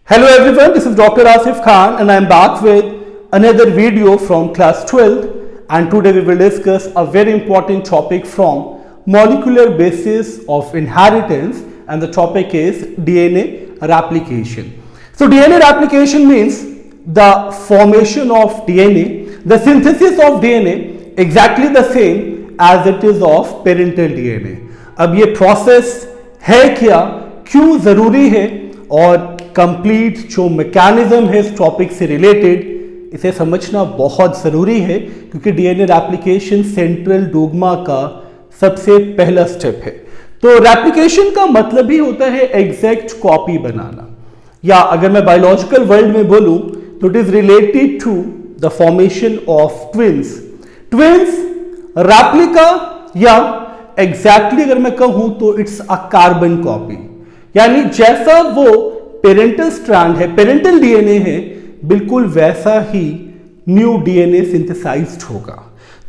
Hello everyone, this is Dr. Asif Khan and I am back with another video from class 12, and today we will discuss a very important topic from molecular basis of inheritance, and the topic is DNA replication. So DNA replication means the formation of DNA, the synthesis of DNA exactly the same as it is of parental DNA. अब ये process है क्या, क्यों ज़रूरी है और complete जो mechanism है इस टॉपिक से रिलेटेड, इसे समझना बहुत ज़रूरी है क्योंकि डीएनए रेप्लिकेशन सेंट्रल डोग्मा का सबसे पहला स्टेप है। तो रेप्लिकेशन का मतलब ही होता है एग्जैक्ट कॉपी बनाना, या अगर मैं बायोलॉजिकल वर्ल्ड में बोलूं तो it is related to the formation of twins. Twins replica या एग्जैक्टली अगर मैं कहूं तो इट्स अ कार्बन कॉपी, यानी जैसा वो पेरेंटल स्ट्रैंड है, पेरेंटल डीएनए है, बिल्कुल वैसा ही न्यू डीएनए सिंथेसाइज्ड होगा।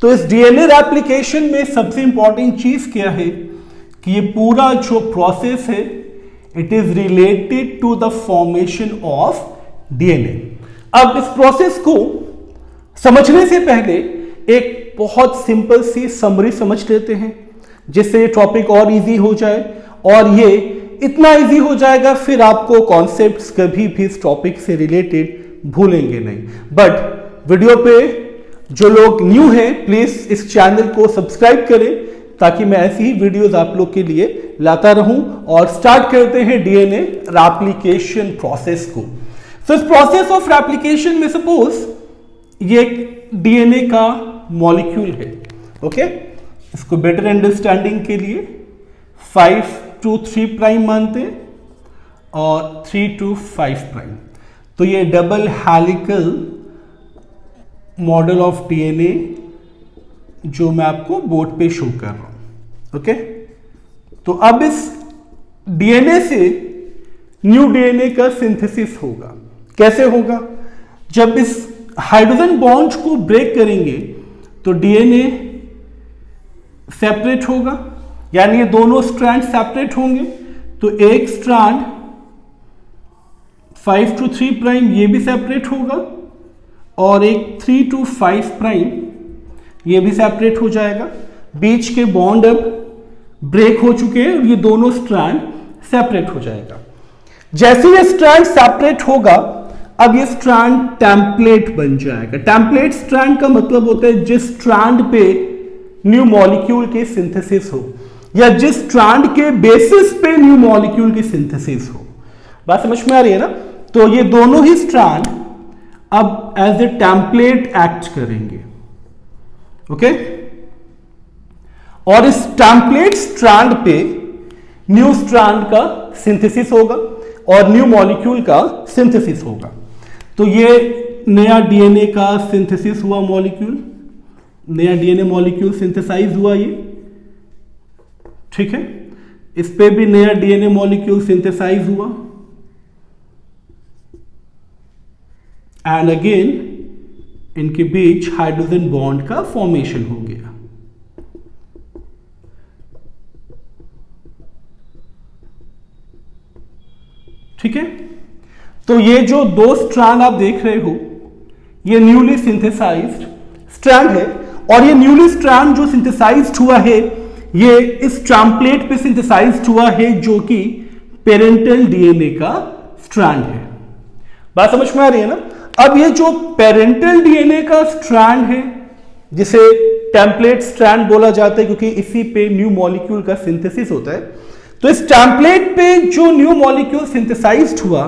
तो इस डीएनए रेप्लिकेशन में सबसे इंपॉर्टेंट चीज क्या है कि ये पूरा जो प्रोसेस है it is related to the formation of DNA. अब इस प्रोसेस को समझने से पहले एक बहुत सिंपल सी समरी समझ लेते हैं जिससे टॉपिक और इजी हो जाए, और ये इतना इजी हो जाएगा फिर आपको कॉन्सेप्ट्स कभी भी इस टॉपिक से रिलेटेड भूलेंगे नहीं। बट वीडियो पे जो लोग न्यू हैं प्लीज इस चैनल को सब्सक्राइब करें ताकि मैं ऐसी ही वीडियोस आप लोग के लिए लाता रहूं। और स्टार्ट करते हैं डीएनए रेप्लिकेशन प्रोसेस को। सो इस प्रोसेस ऑफ रेप्लिकेशन में सपोज ये डीएनए का मॉलिक्यूल है, ओके, इसको बेटर अंडरस्टैंडिंग के लिए 5 to 3 प्राइम मानते हैं और 3 to 5 प्राइम। तो ये double helical model of DNA जो मैं आपको बोर्ड पे शो कर रहा हूं, ओके। तो अब इस डीएनए से न्यू डीएनए का सिंथेसिस होगा। कैसे होगा? जब इस हाइड्रोजन बॉन्ड को ब्रेक करेंगे तो डीएनए सेपरेट होगा, यानी ये दोनों स्ट्रैंड सेपरेट होंगे। तो एक स्ट्रैंड 5 to 3 प्राइम ये भी सेपरेट होगा और एक 3 to 5 प्राइम ये भी सेपरेट हो जाएगा। बीच के बॉन्ड अब ब्रेक हो चुके हैं और ये दोनों स्ट्रैंड सेपरेट हो जाएगा। जैसे ये स्ट्रैंड सेपरेट होगा अब ये स्ट्रैंड टेम्पलेट बन जाएगा। टेम्पलेट स्ट्रैंड का मतलब होता है जिस स्ट्रैंड पे न्यू मॉलिक्यूल की सिंथेसिस हो या जिस स्ट्रैंड के बेसिस पे न्यू मॉलिक्यूल की सिंथेसिस हो। बात समझ में आ रही है ना? तो ये दोनों ही स्ट्रैंड अब एज ए टेम्पलेट एक्ट करेंगे, ओके। और इस टेम्पलेट स्ट्रैंड पे न्यू स्ट्रैंड का सिंथेसिस होगा और न्यू मॉलिक्यूल का सिंथेसिस होगा। तो ये नया डीएनए का सिंथेसिस हुआ, मॉलिक्यूल, नया डीएनए मॉलिक्यूल सिंथेसाइज हुआ ये, ठीक है। इस पे भी नया डीएनए मॉलिक्यूल सिंथेसाइज हुआ एंड अगेन इनके बीच हाइड्रोजन बॉन्ड का फॉर्मेशन हो गया। ठीक है। तो ये जो दो स्ट्रैंड आप देख रहे हो ये न्यूली सिंथेसाइज्ड स्ट्रैंड है, और ये न्यूली स्ट्रैंड जो सिंथेसाइज्ड हुआ है ये इस टेम्पलेट पे सिंथेसाइज्ड हुआ है जो कि पेरेंटल डीएनए का स्ट्रैंड है। बात समझ में आ रही है ना? अब ये जो पेरेंटल डीएनए का स्ट्रैंड है जिसे टेम्पलेट स्ट्रैंड बोला जाता है क्योंकि इसी पे न्यू मॉलिक्यूल का सिंथेसिस होता है। तो इस टेम्पलेट पे जो न्यू मॉलिक्यूल सिंथेसाइज्ड हुआ,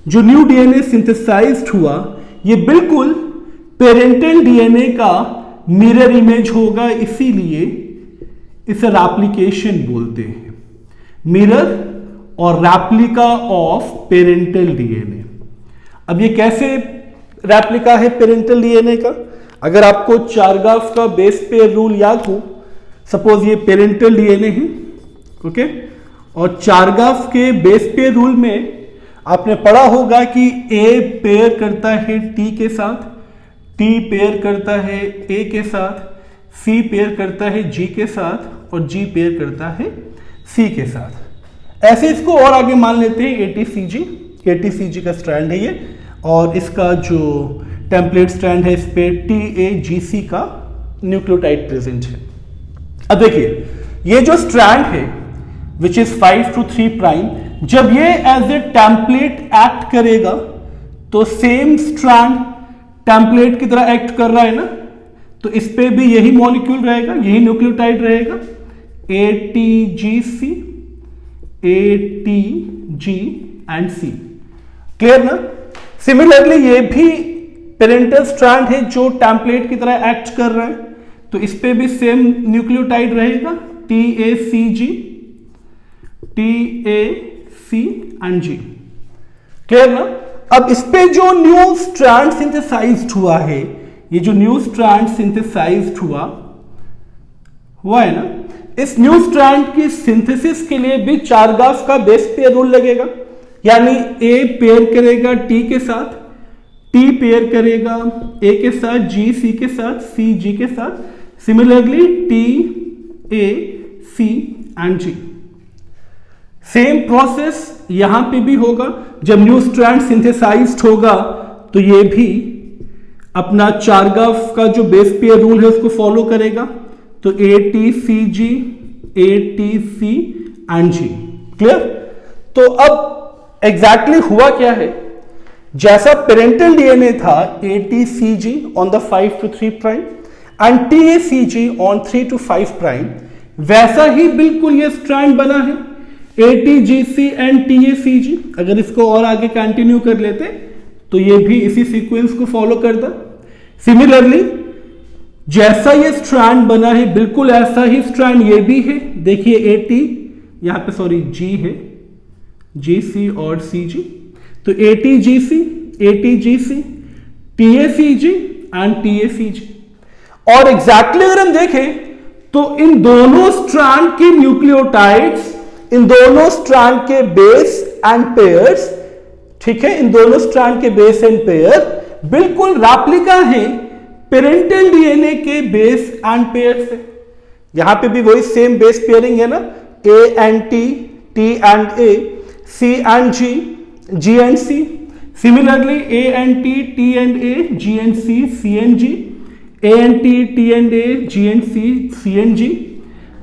जो न्यू डीएनए सिंथेसाइज्ड हुआ, ये बिल्कुल पेरेंटल डीएनए का मिरर इमेज होगा, इसीलिए इसे रेप्लिकेशन बोलते हैं। मिरर और रेप्लिका ऑफ पेरेंटल डीएनए। अब ये कैसे रेप्लिका है पेरेंटल डीएनए का? अगर आपको चारगाफ का बेस पेयर रूल याद हो, सपोज ये पेरेंटल डीएनए है, ओके, और चारगाफ के बेस पेयर रूल में आपने पढ़ा होगा कि ए पेयर करता है टी के साथ, टी पेयर करता है ए के साथ, सी पेयर करता है जी के साथ और जी पेयर करता है सी के साथ। ऐसे इसको और आगे मान लेते हैं ATCG, ATCG का स्ट्रैंड है ये, और इसका जो टेम्पलेट स्ट्रैंड है इस पे TAGC का न्यूक्लियोटाइड प्रेजेंट है। अब देखिए ये जो स्ट्रैंड है विच इज 5 to 3 प्राइम, जब ये एज ए टेम्पलेट एक्ट करेगा तो सेम स्ट्रैंड टेम्पलेट की तरह एक्ट कर रहा है ना, तो इस पे भी यही मॉलिक्यूल रहेगा, यही न्यूक्लियोटाइड रहेगा, ATGC, ATG and C। Clear ना? सिमिलरली ये भी पेरेंटल स्ट्रैंड है जो टेम्पलेट की तरह एक्ट कर रहा है, तो इस पे भी सेम न्यूक्लियोटाइड रहेगा, TACG, TAC and G। Clear ना? अब इस पे जो न्यू स्ट्रैंड सिंथेसाइज्ड हुआ है, ये जो न्यू स्ट्रैंड सिंथेसाइज्ड हुआ है ना, इस न्यू स्ट्रैंड की सिंथेसिस के लिए भी चारगाफ का बेस पेयर रूल लगेगा, यानी A पेयर करेगा T के साथ, T पेयर करेगा A के साथ, G C के साथ, C G के साथ, similarly T A C and G। Same process यहां पे भी होगा, जब न्यू स्ट्रैंड सिंथेसाइज्ड होगा तो ये भी अपना चारगाफ का जो बेस पेयर रूल है उसको फॉलो करेगा, तो ATCG, ATC and G। Clear? तो अब एग्जैक्टली हुआ क्या है, जैसा पेरेंटल डीएनए था ATCG on the 5 to 3 prime and TACG on 3 to 5 prime, वैसा ही बिल्कुल ये स्ट्रैंड बना है ATGC एंड TACG। अगर इसको और आगे कंटिन्यू कर लेते तो ये भी इसी सीक्वेंस को फॉलो करता। सिमिलरली जैसा ये स्ट्रैंड बना है बिल्कुल ऐसा ही स्ट्रैंड ये भी है, देखिए AT यहां पे सॉरी G है, GC और CG, तो ATGC, ATGC, TACG and TACG। और एग्जैक्टली अगर हम देखें तो इन दोनों स्ट्रैंड के न्यूक्लियोटाइड्स, इन दोनों स्ट्रैंड के बेस एंड पेयर्स, ठीक है, इन दोनों स्ट्रैंड के बेस एंड पेयर बिल्कुल रेप्लिका है पेरेंटल डीएनए के बेस एंड पेयर से। यहां पे भी वही सेम बेस पेयरिंग है ना, A and T, T and A, C and G, G and C। Similarly A and T, T and A, G and C, C and G, A and T, T and A, G and C, C and G।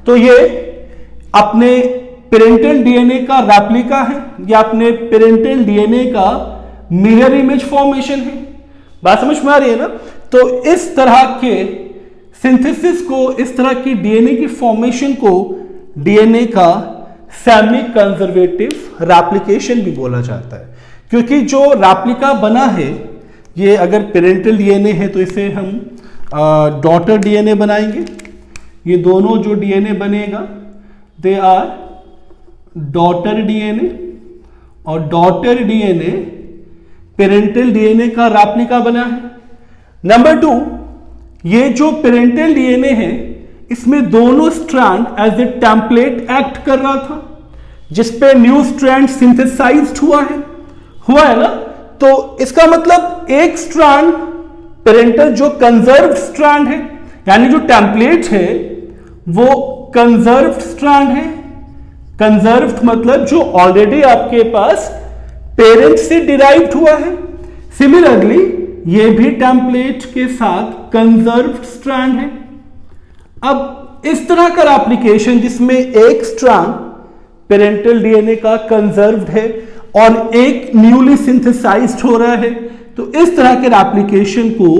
तो ये अपने parental DNA का replica है या अपने parental DNA का mirror image formation है। बात समझ में आ रही है ना? तो इस तरह के सिंथेसिस को, इस तरह की डीएनए की फॉर्मेशन को डीएनए का सेमी कंजर्वेटिव रेप्लिकेशन भी बोला जाता है, क्योंकि जो रेप्लिका बना है ये अगर पेरेंटल डीएनए है तो इसे हम डॉटर डीएनए बनाएंगे। ये दोनों जो डीएनए बनेगा दे आर डॉटर डीएनए, और डॉटर डीएनए पेरेंटल डीएनए का रेप्लिका बना है। नंबर 2, ये जो पेरेंटल डीएनए है इसमें दोनों strand as a template act कर रहा था, जिसपे न्यू स्ट्रैंड सिंथेसाइज्ड हुआ है ना। तो इसका मतलब एक स्ट्रैंड पेरेंटल जो कंजर्व्ड स्ट्रैंड है, यानी जो टेम्पलेट है वो कंजर्व्ड स्ट्रैंड है। कंजर्व्ड मतलब जो ऑलरेडी आपके पास पेरेंट से डिराइव्ड हुआ है। सिमिलरली ये भी टेम्पलेट के साथ कंजर्व्ड स्ट्रैंड है। अब इस तरह का एप्लीकेशन जिसमें एक स्ट्रैंड पेरेंटल डीएनए का कंजर्व्ड है और एक न्यूली सिंथेसाइज्ड हो रहा है, तो इस तरह के एप्लीकेशन को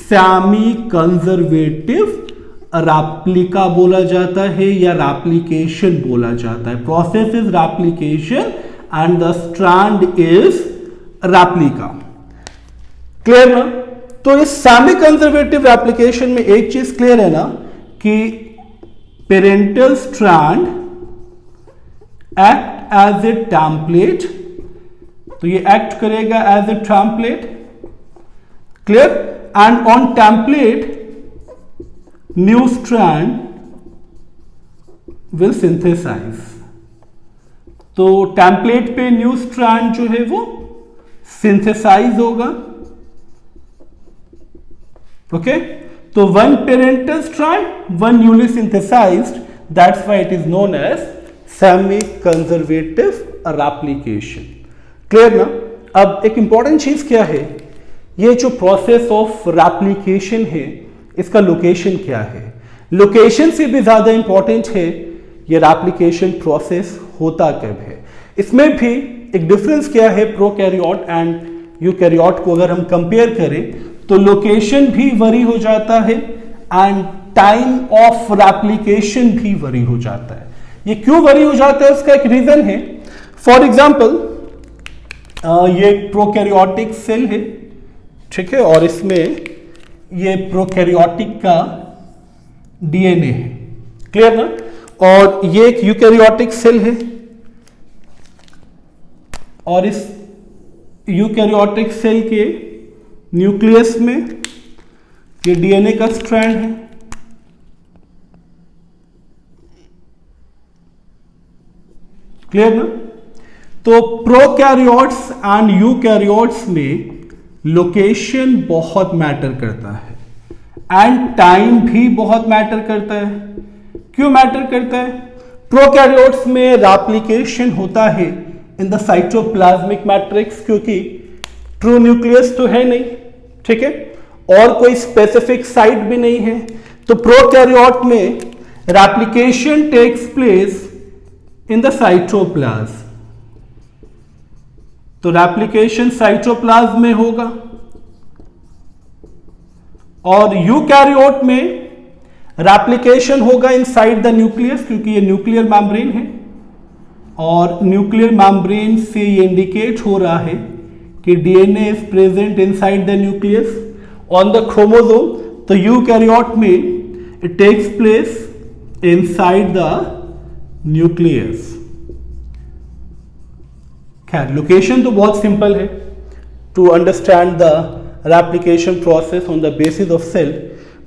सेमी कंजर्वेटिव रेप्लिका बोला जाता है या रेप्लिकेशन बोला जाता है। Process is replication and the strand is replica. Clear ना? तो इस सेमी कंजर्वेटिव रेप्लिकेशन में एक चीज क्लियर है ना कि parental strand act as a template, तो ये एक्ट करेगा as a template. Clear? And on template new strand will synthesize. तो टेम्पलेट पे न्यू स्ट्रैंड जो है वो सिंथेसाइज होगा। ओके, तो one parental strand, one newly synthesized, that's why it is known as semi conservative replication. Clear ना? अब एक इंपॉर्टेंट चीज क्या है, ये जो प्रोसेस ऑफ रेप्लिकेशन है इसका लोकेशन क्या है? लोकेशन से भी ज्यादा इंपॉर्टेंट है ये रेप्लिकेशन प्रोसेस होता कब है। इसमें भी एक डिफरेंस क्या है, प्रोकैरियोट एंड यूकैरियोट को अगर हम कंपेयर करें तो लोकेशन भी वरी हो जाता है एंड टाइम ऑफ रेप्लिकेशन भी वरी हो जाता है। ये क्यों वरी हो जाता है, उसका एक रीजन है। फॉर एग्जाम्पल ये प्रोकैरियोटिक सेल है, ठीक है, और इसमें ये प्रोकैरियोटिक का डीएनए है, क्लियर ना? और ये एक यूकैरियोटिक सेल है और इस यूकैरियोटिक सेल के न्यूक्लियस में ये डीएनए का स्ट्रैंड है, क्लियर ना? तो प्रोकैरियोट्स एंड यूकैरियोट्स में लोकेशन बहुत मैटर करता है एंड टाइम भी बहुत मैटर करता है। क्यों मैटर करता है? प्रोकैरियोट्स में रेप्लिकेशन होता है इन द साइटोप्लाज्मिक मैट्रिक्स, क्योंकि ट्रू न्यूक्लियस तो है नहीं, ठीक है, और कोई स्पेसिफिक साइट भी नहीं है। तो प्रोकैरियोट में replication takes place in the cytoplasm, तो रेप्लिकेशन साइटोप्लाज्म में होगा। और यूकैरियोट में रेप्लिकेशन होगा इनसाइड द न्यूक्लियस, क्योंकि ये न्यूक्लियर मेम्ब्रेन है और न्यूक्लियर मेम्ब्रेन से ये इंडिकेट हो रहा है कि DNA is present inside the nucleus on the chromosome. तो यूकैरियोट में it takes place inside the nucleus. खैर, लोकेशन तो बहुत सिंपल है to understand the replication process on the basis of cell,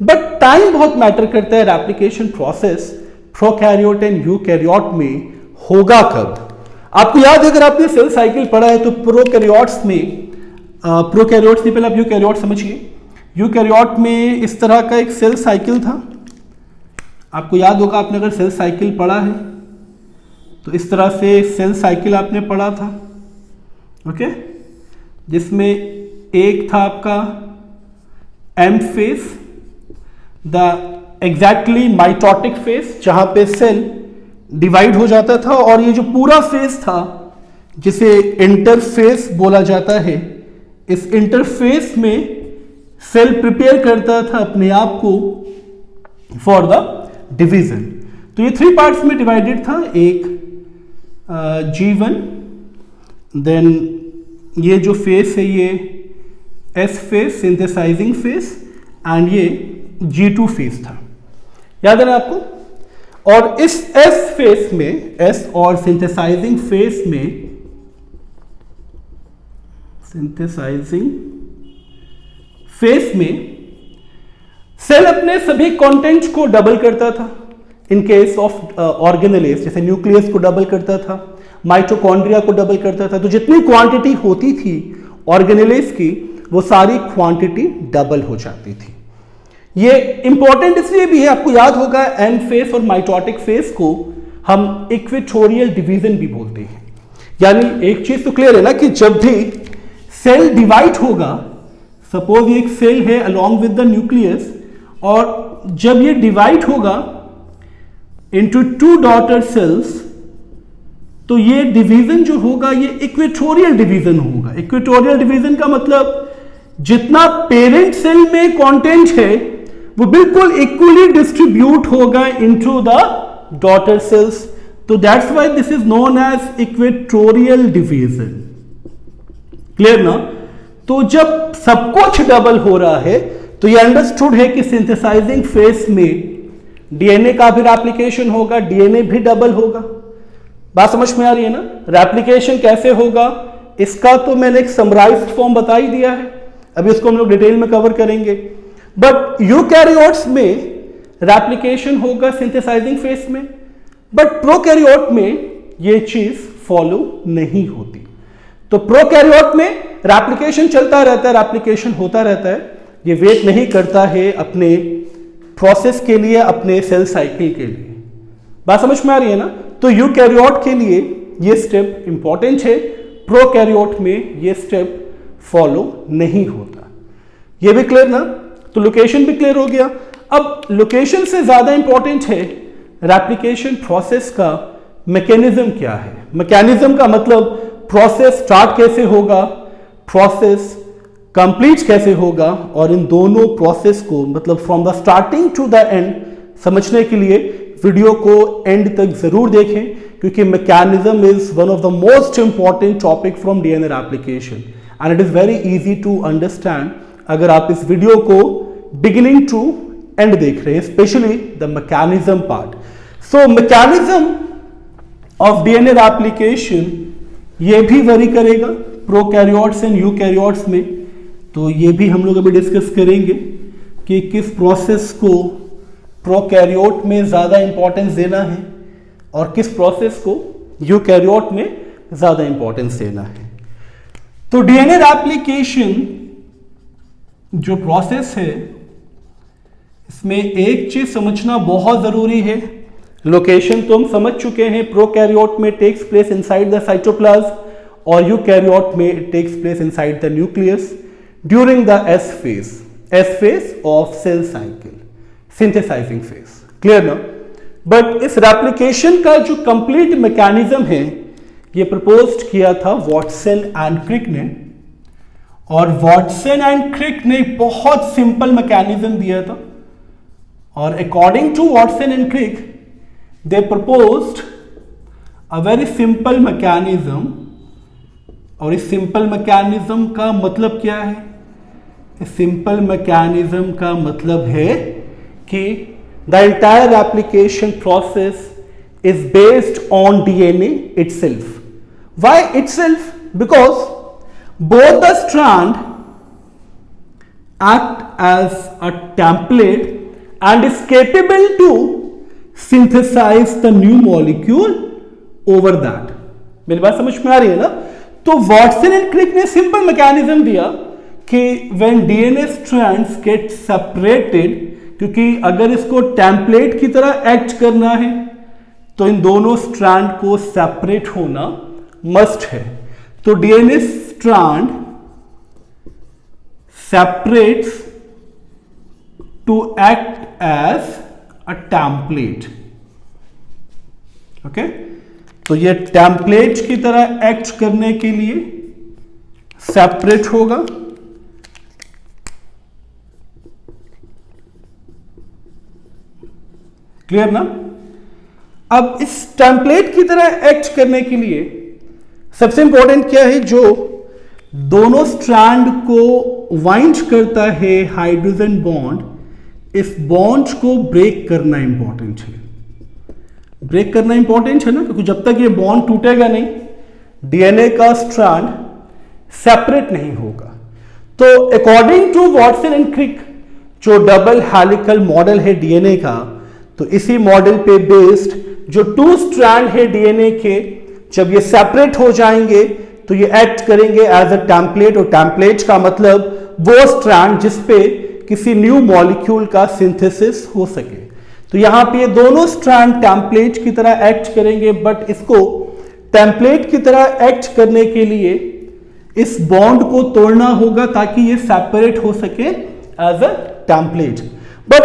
but time बहुत मैटर करता है। Replication process prokaryote and eukaryote में होगा कब? आपको याद है, अगर आपने सेल साइकिल पढ़ा है तो प्रोकैरियोट्स में, प्रोकैरियोट्स नहीं, पहले आप यूकैरियोट समझिए। यूकैरियोट में इस तरह का एक सेल साइकिल था, आपको याद होगा, आपने अगर सेल साइकिल पढ़ा है तो इस तरह से सेल साइकिल आपने पढ़ा था, ओके, जिसमें एक था आपका M phase, the exactly mitotic phase, जहां पे सेल डिवाइड हो जाता था, और ये जो पूरा फेज था जिसे इंटरफेस बोला जाता है, इस इंटरफेस में सेल प्रिपेयर करता था अपने आप को फॉर द डिवीजन। तो ये 3 पार्ट्स में डिवाइडेड था, एक G1, देन ये जो फेस है ये S face, synthesising face, and ये G2 फेस था, याद है ना आपको? और इस S फेस में, S और सिंथेसाइजिंग फेस में, सिंथेसाइजिंग फेस में सेल अपने सभी कंटेंट्स को डबल करता था। इन केस ऑफ ऑर्गेनेलेस, जैसे न्यूक्लियस को डबल करता था, माइटोकॉन्ड्रिया को डबल करता था, तो जितनी क्वांटिटी होती थी ऑर्गेनेलेस की, वो सारी क्वांटिटी डबल हो जाती थी। ये इंपॉर्टेंट इसलिए भी है, आपको याद होगा एन फेस और माइटोटिक फेस को हम इक्वेटोरियल डिवीजन भी बोलते हैं। यानी एक चीज तो क्लियर है ना कि जब भी सेल डिवाइड होगा, सपोज ये एक सेल है अलोंग विद द न्यूक्लियस, और जब ये डिवाइड होगा इनटू 2 डॉटर सेल्स, तो ये डिवीजन जो होगा ये इक्वेटोरियल डिवीजन होगा। इक्वेटोरियल डिवीजन का मतलब जितना पेरेंट सेल में कंटेंट है वो बिल्कुल इक्वली डिस्ट्रीब्यूट होगा इनटू द डॉटर सेल्स। तो that's why this is known as equatorial division, clear ना? तो जब सब कुछ डबल हो रहा है तो ये अंडरस्टूड है कि सिंथेसाइजिंग फेस में डीएनए का भी रेप्लिकेशन होगा, डीएनए भी डबल होगा। बात समझ में आ रही है ना? रेप्लिकेशन कैसे होगा इसका तो मैंने एक समराइज्ड फॉर्म बता ही दिया है, अभी उसको हम लोग डिटेल में कवर करेंगे। बट यूकैरियोट्स में रेप्लिकेशन होगा सिंथेसाइजिंग फेस में, बट प्रोकैरियोट में ये चीज फॉलो नहीं होती। तो प्रोकैरियोट में रेप्लिकेशन चलता रहता है, रेप्लिकेशन होता रहता है, ये वेट नहीं करता है अपने प्रोसेस के लिए, अपने सेल साइकिल के लिए। बात समझ में आ रही है ना? तो यूकैरियोट के लिए ये स्टेप इंपॉर्टेंट है, प्रोकैरियोट में ये स्टेप फॉलो नहीं होता। ये भी क्लियर ना? तो लोकेशन भी क्लियर हो गया। अब लोकेशन से ज्यादा इंपॉर्टेंट है रेप्लिकेशन प्रोसेस का मैकेनिज्म क्या है। मैकेनिज्म का मतलब प्रोसेस स्टार्ट कैसे होगा, प्रोसेस कंप्लीट कैसे होगा, और इन दोनों प्रोसेस को मतलब from the starting to the end समझने के लिए वीडियो को एंड तक जरूर देखें, क्योंकि mechanism is one of the most important topic from DNA application and it is very easy to understand अगर आप इस वीडियो को बिगिनिंग टू एंड देख रहे हैं, specially the mechanism part. So mechanism of DNA application ये भी worry करेगा प्रोकैरियोट्स एंड यूकैरियोट्स में। तो ये भी हम लोग अभी डिस्कस करेंगे कि किस प्रोसेस को प्रोकैरियोट में ज्यादा इंपॉर्टेंस देना है और किस प्रोसेस को यूकैरियोट में ज्यादा इंपॉर्टेंस देना है। तो डीएनए एप्लीकेशन जो प्रोसेस है इसमें एक चीज समझना बहुत जरूरी है। लोकेशन तो हम समझ चुके हैं, प्रोकैरियोट में takes place inside the cytoplasm और यूकैरियोट में it takes place inside the nucleus during the S phase of cell cycle, synthesizing phase. Clear ना? बट इस रेप्लिकेशन का जो कंप्लीट मैकेनिज्म है ये प्रपोज्ड किया था वॉटसन एंड क्रिक ने, और वॉटसन एंड क्रिक ने बहुत सिंपल मैकेनिज्म दिया था, और according to Watson and Crick they proposed a very simple mechanism. और इस सिंपल मैकेनिज्म का मतलब क्या है? इस सिंपल मैकेनिज्म का मतलब है कि the entire application process is based on DNA itself. Why itself? Because both the strand act as a template and is capable to synthesize the new molecule over that. मेरी बात समझ में आ रही है ना? तो वॉटसन एंड क्रिक ने सिंपल मैकेनिज्म दिया कि when DNA strands get separated, क्योंकि अगर इसको टेम्पलेट की तरह एक्ट करना है तो इन दोनों स्ट्रैंड को सेपरेट होना मस्ट है। तो DNA strand separates to act as a template. Okay, तो ये टेम्पलेट की तरह एक्ट करने के लिए सेपरेट होगा। क्लियर ना? अब इस टेम्पलेट की तरह एक्ट करने के लिए सबसे इंपॉर्टेंट क्या है? जो दोनों स्ट्रैंड को वाइंड करता है हाइड्रोजन बॉन्ड, इस बॉन्ड को ब्रेक करना इंपॉर्टेंट है। ब्रेक करना इंपॉर्टेंट है ना, क्योंकि जब तक ये बॉन्ड टूटेगा नहीं डीएनए का स्ट्रैंड सेपरेट नहीं होगा। तो according to Watson and Crick जो डबल हेलिकल मॉडल है डीएनए का, तो इसी मॉडल पे बेस्ड जो टू स्ट्रैंड है डीएनए के, जब ये सेपरेट हो जाएंगे तो ये एक्ट करेंगे एज अ टेम्पलेट। और टेम्पलेट का मतलब वो स्ट्रैंड जिसपे किसी न्यू मॉलिक्यूल का सिंथेसिस हो सके। तो यहां पे ये दोनों स्ट्रैंड टेम्पलेट की तरह एक्ट करेंगे, बट इसको टेम्पलेट की तरह एक्ट करने के लिए इस बॉन्ड को तोड़ना होगा ताकि ये सेपरेट हो सके एज अ टेम्पलेट। बट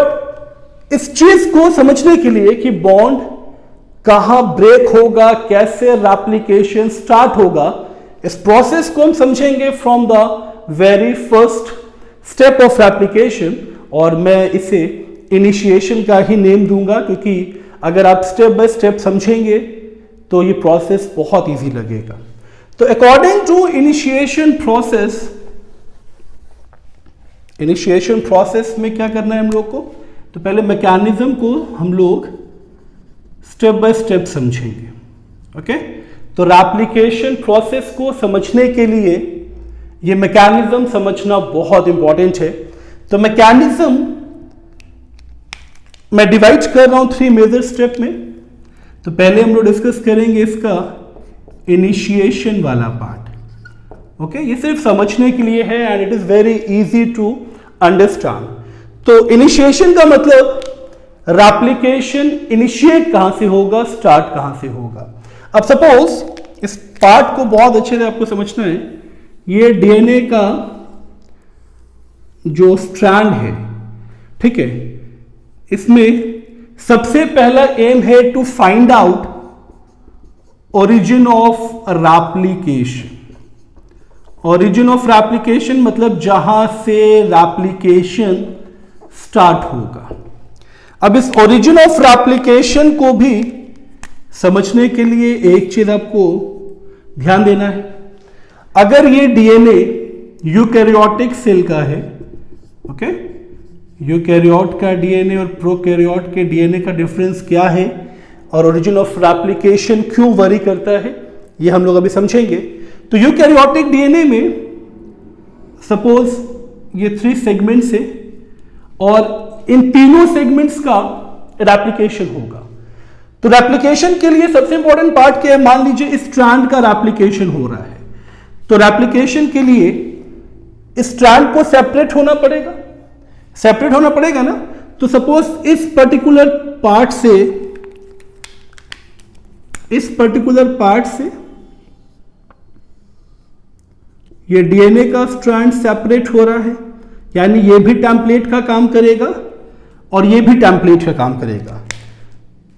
इस चीज को समझने के लिए कि बॉन्ड कहां ब्रेक होगा, कैसे रेप्लिकेशन स्टार्ट होगा, इस प्रोसेस को हम समझेंगे from the very first step of replication. और मैं इसे इनिशिएशन का ही नेम दूंगा, क्योंकि अगर आप स्टेप बाय स्टेप समझेंगे तो ये प्रोसेस बहुत इजी लगेगा। तो अकॉर्डिंग टू इनिशिएशन प्रोसेस में क्या करना है हम लोग को? तो पहले मैकेनिज्म को हम लोग स्टेप बाय स्टेप समझेंगे। ओके, तो रेप्लिकेशन प्रोसेस को समझने के लिए ये मैकेनिज्म समझना बहुत इंपॉर्टेंट है। तो मैकेनिज्म मैं डिवाइड कर रहा हूं 3 मेजर स्टेप में। तो पहले हम लोग डिस्कस करेंगे इसका इनिशिएशन वाला पार्ट। ओके, ये सिर्फ समझने के लिए है and it is very easy to understand. तो इनिशिएशन का मतलब रेप्लिकेशन इनिशिएट कहां से होगा, स्टार्ट कहां से होगा। अब सपोज इस पार्ट को बहुत अच्छे से आपको समझना है। ये डीएनए का जो स्ट्रैंड है, ठीक है, इसमें सबसे पहला एम है to find out origin of replication. Origin of replication मतलब जहां से रेप्लिकेशन स्टार्ट होगा। अब इस ओरिजिन ऑफ रेप्लिकेशन को भी समझने के लिए एक चीज आपको ध्यान देना है। अगर ये डीएनए यूकैरियोटिक सेल का है, ओके, यूकैरियोट का डीएनए और प्रोकैरियोट के डीएनए का डिफरेंस क्या है और ओरिजिन ऑफ रेप्लिकेशन क्यों वरी करता है, ये हम लोग अभी समझेंगे। तो यूकैरियोटिक डीएनए में सपोज ये 3 सेगमेंट्स है और इन तीनों सेगमेंट्स का रेप्लिकेशन होगा। तो रेप्लिकेशन के लिए सबसे इंपॉर्टेंट पार्ट क्या है, मान लीजिए इस स्ट्रैंड का रेप्लिकेशन हो रहा है, तो रेप्लिकेशन के लिए इस स्ट्रैंड को सेपरेट होना पड़ेगा, सेपरेट होना पड़ेगा ना। तो सपोज इस पर्टिकुलर पार्ट से ये डीएनए का स्ट्रैंड सेपरेट हो रहा है, यानी ये भी टेम्पलेट का काम करेगा और ये भी टेम्पलेट का काम करेगा।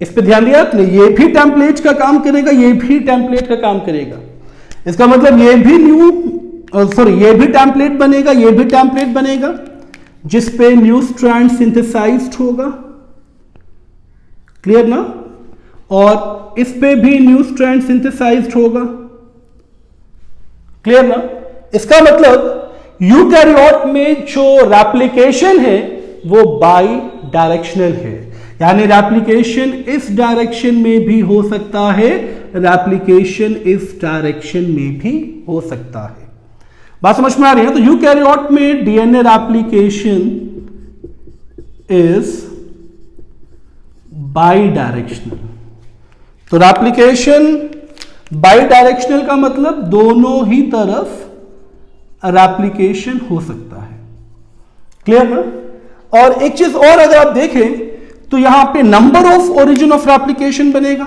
इस पे ध्यान दिया आपने, ये भी टेम्पलेट का काम करेगा, ये भी टेम्पलेट का काम करेगा। इसका मतलब ये भी ये भी टेम्पलेट बनेगा, ये भी टेम्पलेट बनेगा जिस पे न्यू स्ट्रैंड सिंथेसाइज्ड होगा, क्लियर ना, और इस पे भी न्यू स्ट्रैंड सिंथेसाइज्ड होगा, क्लियर ना। इसका मतलब यूकैरियोट में जो रेप्लिकेशन है वो बाई डायरेक्शनल है, यानी रेप्लिकेशन इस डायरेक्शन में भी हो सकता है, रेप्लिकेशन इस डायरेक्शन में भी हो सकता है। बात समझ में आ रही है। तो यूकैरियोट में DNA replication is by directional. तो रेप्लिकेशन बाई डायरेक्शनल का मतलब दोनों ही तरफ रेप्लिकेशन हो सकता है, क्लियर ना। और एक चीज और अगर आप देखें तो यहां पे number of origin of replication बनेगा।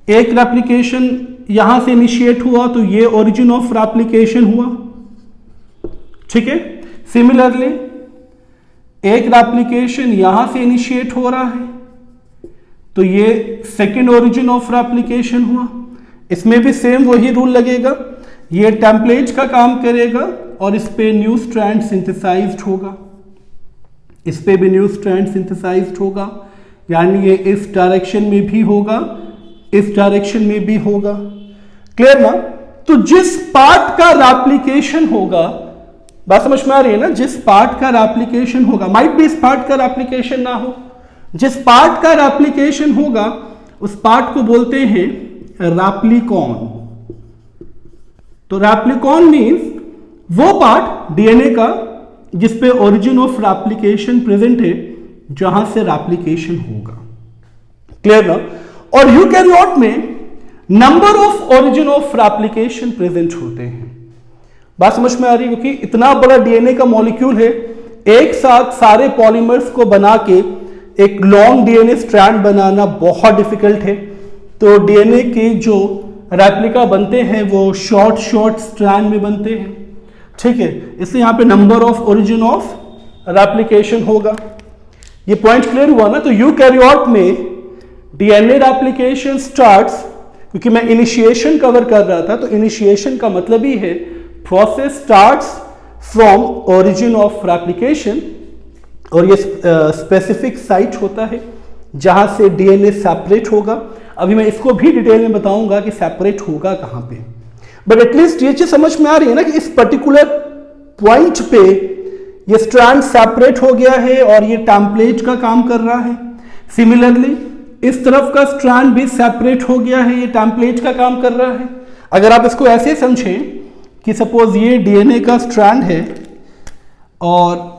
एक रेप्लिकेशन यहां से इनिशिएट हुआ तो ये ओरिजिन ऑफ रेप्लिकेशन हुआ, ठीक है। सिमिलरली एक रेप्लिकेशन यहां से इनिशिएट हो रहा है तो ये सेकेंड ओरिजिन ऑफ रेप्लिकेशन हुआ। इसमें भी सेम वही रूल लगेगा, ये टेम्पलेट का काम करेगा और इस पे न्यू स्ट्रैंड सिंथेसाइज्ड होगा, इस पे भी न्यू स्ट्रैंड सिंथेसाइज्ड होगा, यानी ये इस डायरेक्शन में भी होगा, इस डायरेक्शन में भी होगा, क्लियर ना। तो जिस पार्ट का रेप्लिकेशन होगा, बात समझ में आ रही है ना, जिस पार्ट का रेप्लिकेशन होगा, माइट भी इस पार्ट का रेप्लिकेशन ना हो, जिस पार्ट का रेप्लिकेशन होगा उस पार्ट को बोलते हैं रेप्लिकॉन। तो रेप्लिकॉन मींस वो पार्ट डीएनए का जिस पे ओरिजिन ऑफ रेप्लिकेशन प्रेजेंट है, जहां से रेप्लिकेशन होगा, क्लियर ना। और यूकैरियोट में number of origin of replication present होते हैं। बात समझ में आ रही है, क्योंकि इतना बड़ा डीएनए का मॉलिक्यूल है, एक साथ सारे पॉलीमर्स को बना के एक लॉन्ग डीएनए स्ट्रैंड बनाना बहुत डिफिकल्ट है। तो डीएनए के जो रेप्लिका बनते हैं वो शॉर्ट स्ट्रैंड में बनते हैं, ठीक है। इसलिए यहां पे number of origin of replication होगा। ये पॉइंट क्लियर हुआ ना। तो यूकैरियोट में डीएनए रेप्लिकेशन स्टार्ट्स, क्योंकि मैं इनिशिएशन कवर कर रहा था, तो इनिशिएशन का मतलब ही है process starts from origin of replication, और ये स्पेसिफिक साइट होता है जहां से डीएनए सेपरेट होगा। अभी मैं इसको भी डिटेल में बताऊंगा कि सेपरेट होगा कहां पे, बट एटलीस्ट ये चीज समझ में आ रही है ना कि इस पर्टिकुलर पॉइंट पे ये स्ट्रैंड सेपरेट हो गया है और ये टेम्पलेट का काम कर रहा है। सिमिलरली इस तरफ का स्ट्रैंड भी सेपरेट हो गया है, ये टेम्पलेट का काम कर रहा है। अगर आप इसको ऐसे समझें कि सपोज ये डीएनए का स्ट्रैंड है और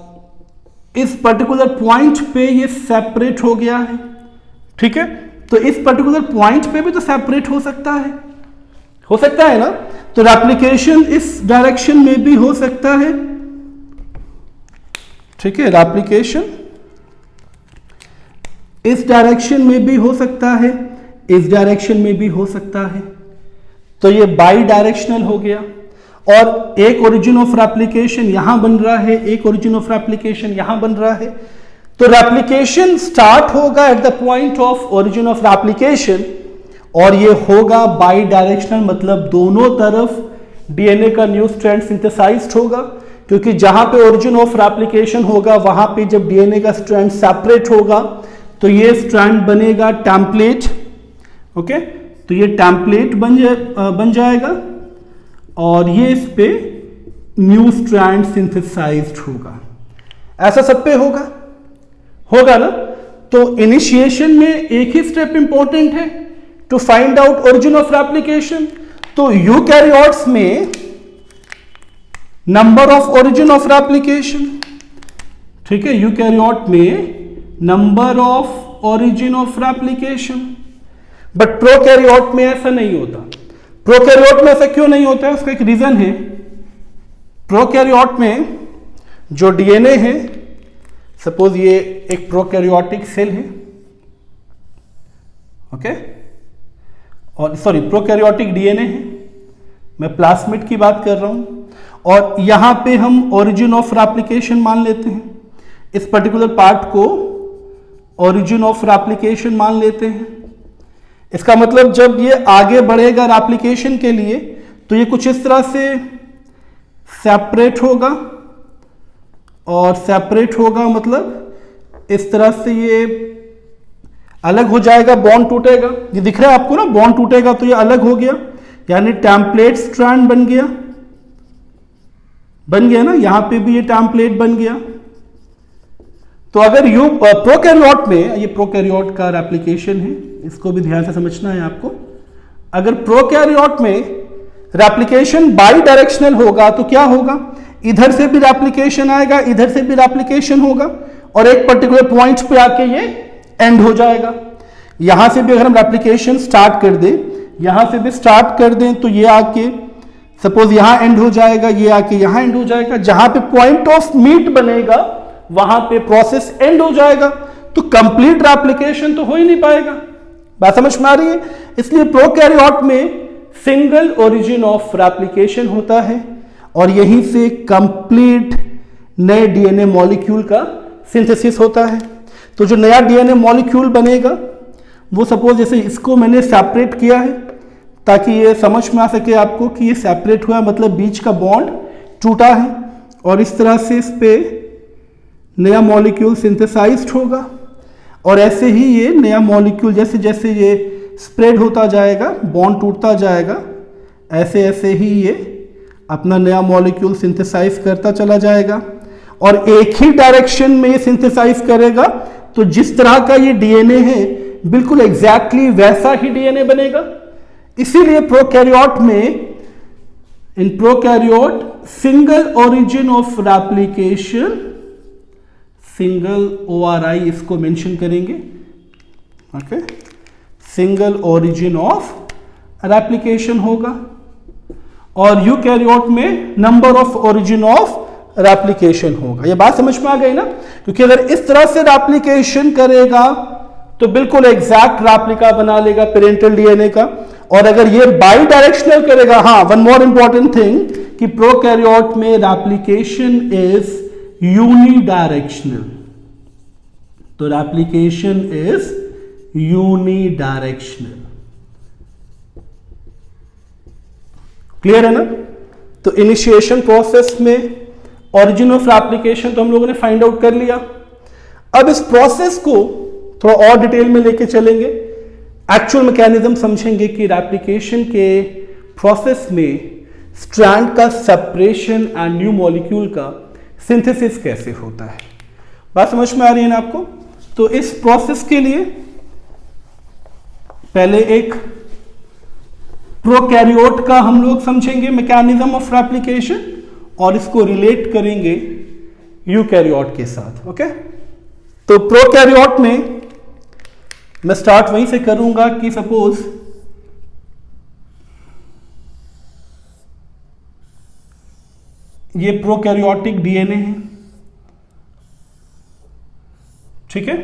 इस पर्टिकुलर पॉइंट पे ये सेपरेट हो गया है, ठीक है, तो इस पर्टिकुलर पॉइंट पे भी तो सेपरेट हो सकता है ना। तो रेप्लिकेशन इस डायरेक्शन में भी हो सकता है, ठीक है, रेप्लिकेशन इस डायरेक्शन में भी हो सकता है, इस डायरेक्शन में भी हो सकता है, तो ये बाई डायरेक्शनल हो गया। और एक ओरिजिन ऑफ रेप्लिकेशन यहां बन रहा है, एक ओरिजिन ऑफ रेप्लिकेशन यहां बन रहा है। तो रेप्लिकेशन स्टार्ट होगा at the point of origin of replication और ये होगा बाई डायरेक्शनल, मतलब दोनों तरफ डीएनए का न्यू स्ट्रैंड सिंथेसाइज्ड होगा, क्योंकि जहां पे ओरिजिन ऑफ रेप्लिकेशन होगा वहां पे जब डीएनए का स्ट्रैंड सेपरेट होगा तो ये स्ट्रैंड बनेगा टेम्पलेट। ओके, तो ये टेम्पलेट बन जाएगा और ये इस पे न्यू स्ट्रैंड सिंथेसाइज्ड होगा। ऐसा सब पे होगा ना। तो इनिशिएशन में एक ही स्टेप इंपॉर्टेंट है, to find out origin of replication. तो यूकैरियोट्स में number of origin of replication, ठीक है, यूकैरियोट में number of origin of replication, but prokaryote में ऐसा नहीं होता। प्रोकैरियोट में ऐसा क्यों नहीं होता है, उसका एक रीजन है। प्रोकैरियोट में जो डीएनए है, सपोज ये एक प्रोकैरियोटिक सेल है, ओके, और सॉरी प्रोकैरियोटिक डीएनए है, मैं प्लास्मिड की बात कर रहा हूं, और यहां पे हम ओरिजिन ऑफ रेप्लिकेशन मान लेते हैं, इस पर्टिकुलर पार्ट को ओरिजिन ऑफ रेप्लिकेशन मान लेते हैं। इसका मतलब जब ये आगे बढ़ेगा रेप्लिकेशन के लिए तो ये कुछ इस तरह से सेपरेट होगा, और सेपरेट होगा मतलब इस तरह से ये अलग हो जाएगा, बॉन्ड टूटेगा। ये दिख रहा है आपको ना, बॉन्ड टूटेगा तो ये अलग हो गया, यानी टेम्पलेट स्ट्रैंड बन गया ना, यहां पे भी ये टेम्पलेट बन गया। तो अगर प्रोकैरियोट में, ये प्रोकैरियोट का रेप्लिकेशन है, इसको भी ध्यान से समझना है आपको। अगर प्रोकैरियोट में रेप्लिकेशन बाई डायरेक्शनल होगा तो क्या होगा, इधर से भी रेप्लिकेशन आएगा, इधर से भी रेप्लिकेशन होगा, और एक पर्टिकुलर पॉइंट पे आके ये एंड हो जाएगा। यहां से भी अगर हम रेप्लिकेशन स्टार्ट कर दें, यहां से भी स्टार्ट कर दें तो ये आके सपोज यहां एंड हो जाएगा, ये आके यहां एंड हो जाएगा। जहां पे पॉइंट ऑफ मीट बनेगा वहां पे प्रोसेस एंड हो जाएगा, तो कंप्लीट रेप्लिकेशन तो हो ही नहीं पाएगा। बात समझ में आ रही है? इसलिए प्रोकैरियोट में सिंगल ओरिजिन ऑफ रेप्लिकेशन होता है और यहीं से कंप्लीट नए डीएनए मॉलिक्यूल का सिंथेसिस होता है। तो जो नया डीएनए मॉलिक्यूल बनेगा वो सपोज जैसे इसको मैंने सेपरेट किया है ताकि ये समझ में आ सके आपको कि ये सेपरेट हुआ मतलब बीच का बॉन्ड टूटा है, और इस तरह से इस पे नया मॉलिक्यूल सिंथेसाइज्ड होगा। और ऐसे ही ये नया मॉलिक्यूल जैसे जैसे ये स्प्रेड होता जाएगा, बॉन्ड टूटता जाएगा, ऐसे ऐसे ही ये अपना नया मॉलिक्यूल सिंथेसाइज करता चला जाएगा और एक ही डायरेक्शन में ये सिंथेसाइज करेगा। तो जिस तरह का ये डीएनए है बिल्कुल एग्जैक्टली वैसा ही डीएनए बनेगा। इसीलिए प्रोकैरियोट में, in prokaryote single origin of replication, single ORI इसको मेंशन करेंगे, okay, single origin of replication होगा। और यूकैरियोट में number of origin of replication होगा। ये बात समझ में आ गई ना? क्योंकि अगर इस तरह से रेप्लिकेशन करेगा तो बिल्कुल एग्जैक्ट रेप्लिका बना लेगा पेरेंटल डीएनए का। और अगर ये बाई डायरेक्शनल करेगा, हाँ, वन मोर इंपॉर्टेंट थिंग कि प्रोकैरियोट में रेप्लिकेशन इज यूनिडायरेक्शनल। तो रेप्लिकेशन इज यूनिडायरेक्शनल। क्लियर है ना? तो इनिशिएशन प्रोसेस में ओरिजिन ऑफ रेप्लिकेशन तो हम लोगों ने फाइंड आउट कर लिया। अब इस प्रोसेस को थोड़ा और डिटेल में लेके चलेंगे, एक्चुअल मैकेनिज्म समझेंगे कि रेप्लिकेशन के प्रोसेस में स्ट्रैंड का सेपरेशन एंड न्यू मॉलिक्यूल का सिंथेसिस कैसे होता है। बात समझ में आ रही है ना आपको? तो इस प्रोसेस के लिए पहले एक प्रोकैरियोट का हम लोग समझेंगे मैकेनिज्म ऑफ रेप्लिकेशन और इसको रिलेट करेंगे यूकैरियोट के साथ। ओके, तो प्रोकैरियोट में मैं स्टार्ट वहीं से करूंगा कि सपोज ये प्रोकैरियोटिक डीएनए है, ठीक है,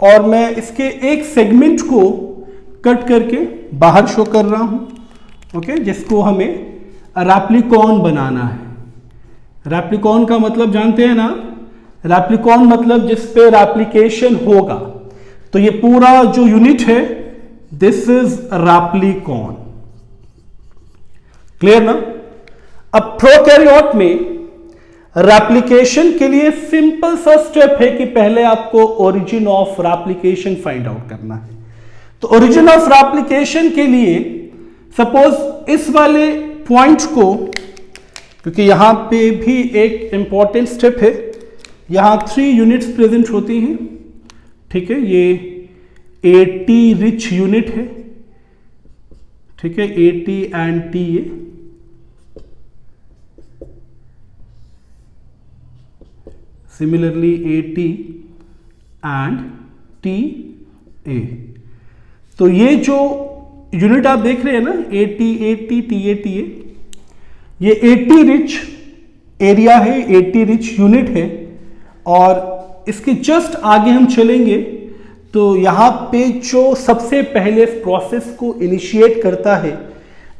और मैं इसके एक सेगमेंट को कट करके बाहर शो कर रहा हूं ओके, जिसको हमें रेप्लिकॉन बनाना है। रेप्लिकॉन का मतलब जानते हैं ना, रेप्लिकॉन मतलब जिस पे रेप्लिकेशन होगा। तो ये पूरा जो यूनिट है दिस इज रेप्लिकॉन। क्लियर ना? अब प्रोकैरियोट में रेप्लिकेशन के लिए सिंपल सा स्टेप है कि पहले आपको origin of replication find out करना है। तो ओरिजिन ऑफ रेप्लिकेशन के लिए सपोज इस वाले पॉइंट को, क्योंकि यहां पे भी एक इंपॉर्टेंट स्टेप है, यहां 3 यूनिट्स प्रेजेंट होती हैं। ठीक है, ये AT रिच यूनिट है। ठीक है, AT and TA। Similarly AT and TA। तो ये जो यूनिट आप देख रहे हैं ना, AT TA TA, ये AT रिच एरिया है, AT रिच यूनिट है। और इसके जस्ट आगे हम चलेंगे तो यहां पे जो सबसे पहले इस प्रोसेस को इनिशिएट करता है,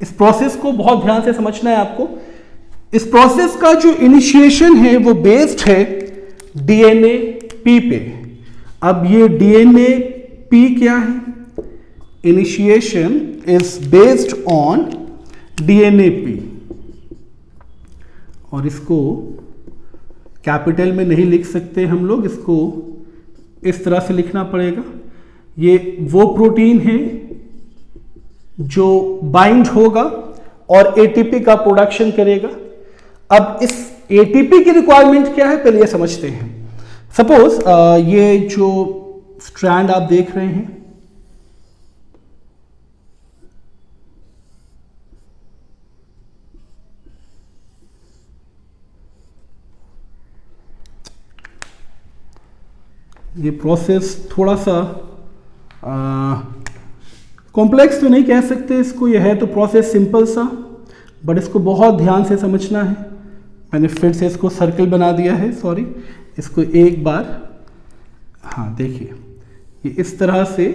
इस प्रोसेस को बहुत ध्यान से समझना है आपको। इस प्रोसेस का जो इनिशिएशन है वो बेस्ड है DNA-P पे। अब ये DNA-P क्या है? Initiation is based on DNA-P। और इसको कैपिटल में नहीं लिख सकते हम लोग, इसको इस तरह से लिखना पड़ेगा। ये वो प्रोटीन है जो बाइंड होगा और ATP का प्रोडक्शन करेगा। अब इस ATP की रिक्वायरमेंट क्या है पहले ये समझते हैं। सपोज ये जो स्ट्रैंड आप देख रहे हैं, ये प्रोसेस थोड़ा सा कॉम्प्लेक्स तो नहीं कह सकते इसको, ये है तो प्रोसेस सिंपल सा, बट इसको बहुत ध्यान से समझना है। मैंने फिर से इसको सर्कल बना दिया है, सॉरी, इसको एक बार, हाँ देखिए, ये इस तरह से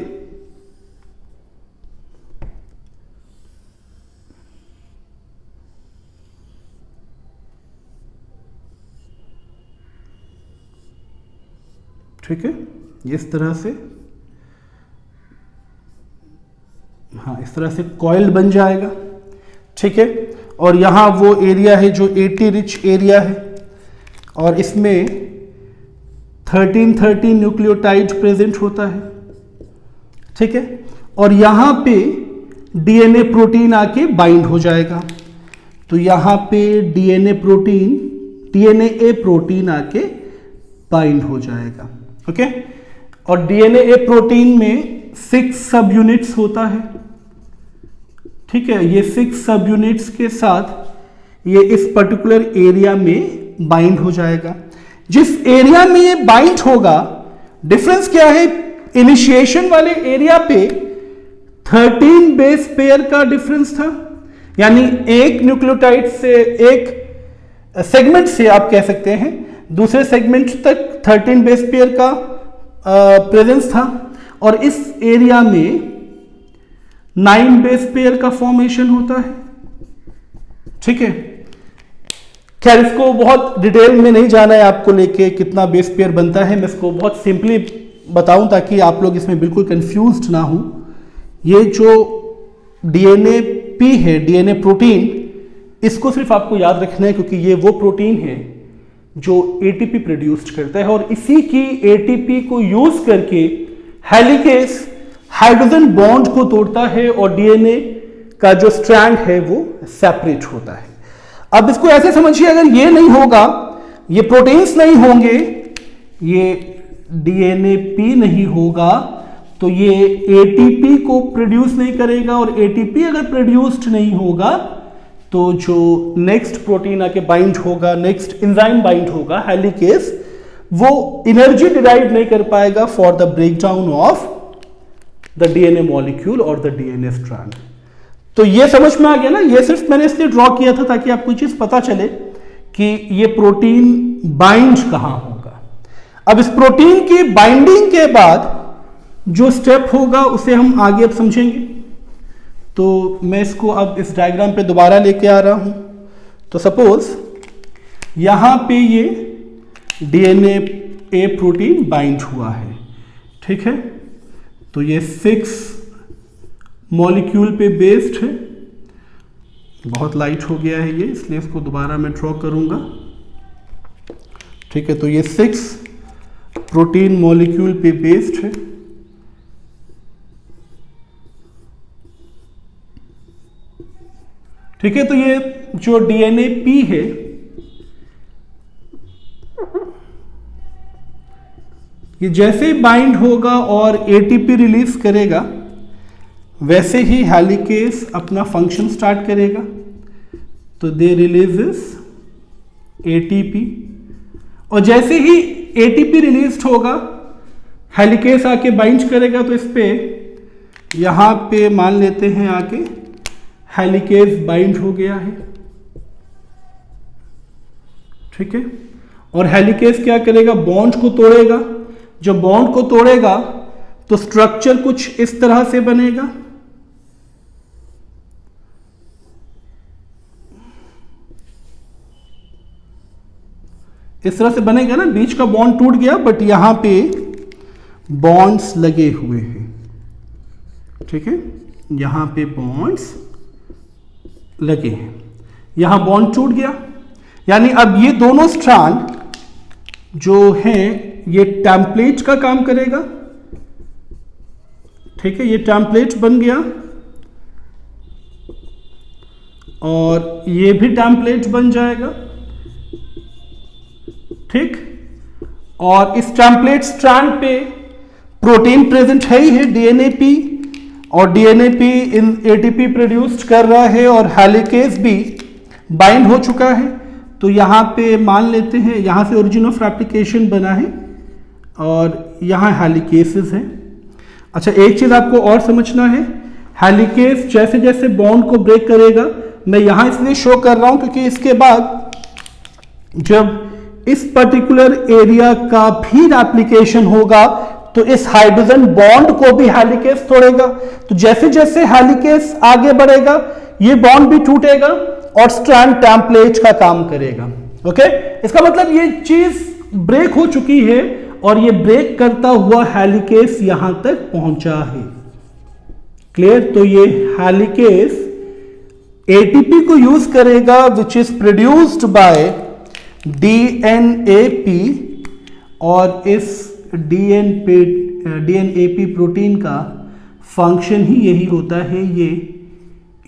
ठीक है, ये इस तरह से, हाँ इस तरह से कॉइल बन जाएगा। ठीक है, और यहां वो एरिया है जो AT रिच एरिया है और इसमें 13 न्यूक्लियोटाइड प्रेजेंट होता है। ठीक है, और यहां पे DNA प्रोटीन आके बाइंड हो जाएगा। तो यहां पे DNA प्रोटीन आके बाइंड हो जाएगा। ओके, और DNA प्रोटीन में 6 सब यूनिट्स होता है। ठीक है, ये 6 सब यूनिट्स के साथ ये इस पर्टिकुलर एरिया में बाइंड हो जाएगा। जिस एरिया में ये बाइंड होगा, डिफरेंस क्या है, इनिशिएशन वाले एरिया पे 13 बेस पेयर का डिफरेंस था, यानी एक न्यूक्लियोटाइड से, एक सेगमेंट से आप कह सकते हैं दूसरे सेगमेंट तक 13 बेस पेयर का प्रेजेंस था, और इस एरिया में 9 बेस पेयर का फॉर्मेशन होता है। ठीक है, खैर इसको बहुत डिटेल में नहीं जाना है आपको लेके कितना बेस पेयर बनता है, मैं इसको बहुत सिंपली बताऊं ताकि आप लोग इसमें बिल्कुल कंफ्यूज्ड ना हो। ये जो DNA-P है, DNA प्रोटीन, इसको सिर्फ आपको याद रखना है क्योंकि ये वो प्रोटीन है जो ATP प्रोड्यूस करता है, और इसी की ATP को यूज करके हेलिकेस हाइड्रोजन बॉन्ड को तोड़ता है और DNA का जो स्ट्रैंड है वो सेपरेट होता है। अब इसको ऐसे समझिए, अगर ये नहीं होगा, ये प्रोटीन्स नहीं होंगे, ये DNA-P नहीं होगा, तो ये ATP को प्रोड्यूस नहीं करेगा, और ATP अगर प्रोड्यूस्ड नहीं होगा तो जो नेक्स्ट प्रोटीन आके बाइंड होगा, नेक्स्ट एंजाइम बाइंड होगा हेलिकेस, वो एनर्जी डिराइव नहीं कर पाएगा for the breakdown of the DNA molecule और द DNA स्ट्रैंड। तो ये समझ में आ गया ना, ये सिर्फ मैंने इसलिए ड्रॉ किया था ताकि आपको चीज पता चले कि ये प्रोटीन बाइंड कहां होगा। अब इस प्रोटीन की बाइंडिंग के बाद जो स्टेप होगा उसे हम आगे अब समझेंगे। तो मैं इसको अब इस डायग्राम पे दोबारा लेके आ रहा हूं। तो सपोज यहां पे ये डीएनए ए प्रोटीन बाइंड हुआ है, ठीक है। तो ये 6 मॉलिक्यूल पे बेस्ड है। बहुत लाइट हो गया है ये, इसलिए इसको दोबारा मैं ड्रॉ करूंगा, ठीक है। तो ये 6 प्रोटीन मॉलिक्यूल पे बेस्ड है। ठीक है। तो ये जो डीएनए पी है, ये जैसे ही बाइंड होगा और एटीपी रिलीज करेगा, वैसे ही हेलिकेस अपना फंक्शन स्टार्ट करेगा। तो दे रिलीजेस एटीपी, और जैसे ही एटीपी रिलीज होगा हेलिकेस आके बाइंड करेगा। तो इस पे यहां पे मान लेते हैं आके हेलिकेस बाइंड हो गया है, ठीक है। और हेलिकेस क्या करेगा, बॉन्ड को तोड़ेगा। जब बॉन्ड को तोड़ेगा तो स्ट्रक्चर कुछ इस तरह से बनेगा। इस तरह से बनेगा ना, बीच का बॉन्ड टूट गया बट यहां पे बॉन्ड्स लगे हुए हैं, ठीक है। यहां पे बॉन्ड्स लगे हैं, यहां बॉन्ड टूट गया, यानी अब ये दोनों स्ट्रैंड जो हैं ये टेम्पलेट का काम करेगा, ठीक है। ये टेम्पलेट बन गया और ये भी टेम्पलेट बन जाएगा, ठीक। और इस टेम्पलेट स्ट्रैंड पे प्रोटीन प्रेजेंट है ही है, डीएनए पी, और DNA P in ATP produce कर रहा है और हेलिकेस भी बाइंड हो चुका है। तो यहां पे मान लेते हैं यहां से ओरिजिन ऑफ रेप्लिकेशन बना है और यहां हेलिकेसेस है। अच्छा, एक चीज आपको और समझना है, हेलिकेस जैसे जैसे बॉन्ड को ब्रेक करेगा, मैं यहां इसलिए शो कर रहा हूं क्योंकि इसके बाद जब इस पर्टिकुलर एरिया का भी रेप्लिकेशन होगा तो इस हाइड्रोजन बॉन्ड को भी हेलिकेस तोड़ेगा। तो जैसे जैसे हेलिकेस आगे बढ़ेगा ये बॉन्ड भी टूटेगा और स्ट्रैंड टेम्पलेट का काम करेगा, ओके। इसका मतलब ये चीज ब्रेक हो चुकी है और ये ब्रेक करता हुआ हेलिकेस यहां तक पहुंचा है, क्लियर। तो ये हेलिकेस एटीपी को यूज करेगा विच इज प्रोड्यूस्ड बाय डीएनएपी, और इस डीएनएपी प्रोटीन का फंक्शन ही यही होता है, ये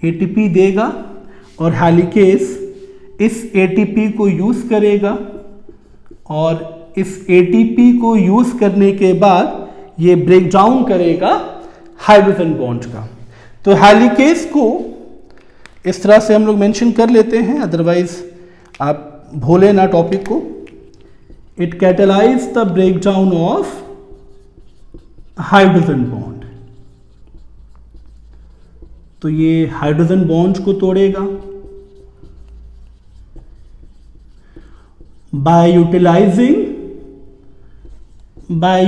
एटीपी देगा और हेलिकेस इस एटीपी को यूज करेगा, और इस एटीपी को यूज करने के बाद ये ब्रेक डाउन करेगा हाइड्रोजन बॉन्ड का। तो हेलिकेस को इस तरह से हम लोग मेंशन कर लेते हैं, अदरवाइज आप भूले ना टॉपिक को। It catalyse the breakdown of hydrogen bond. तो ये हाइड्रोजन बॉन्ड को तोड़ेगा बाय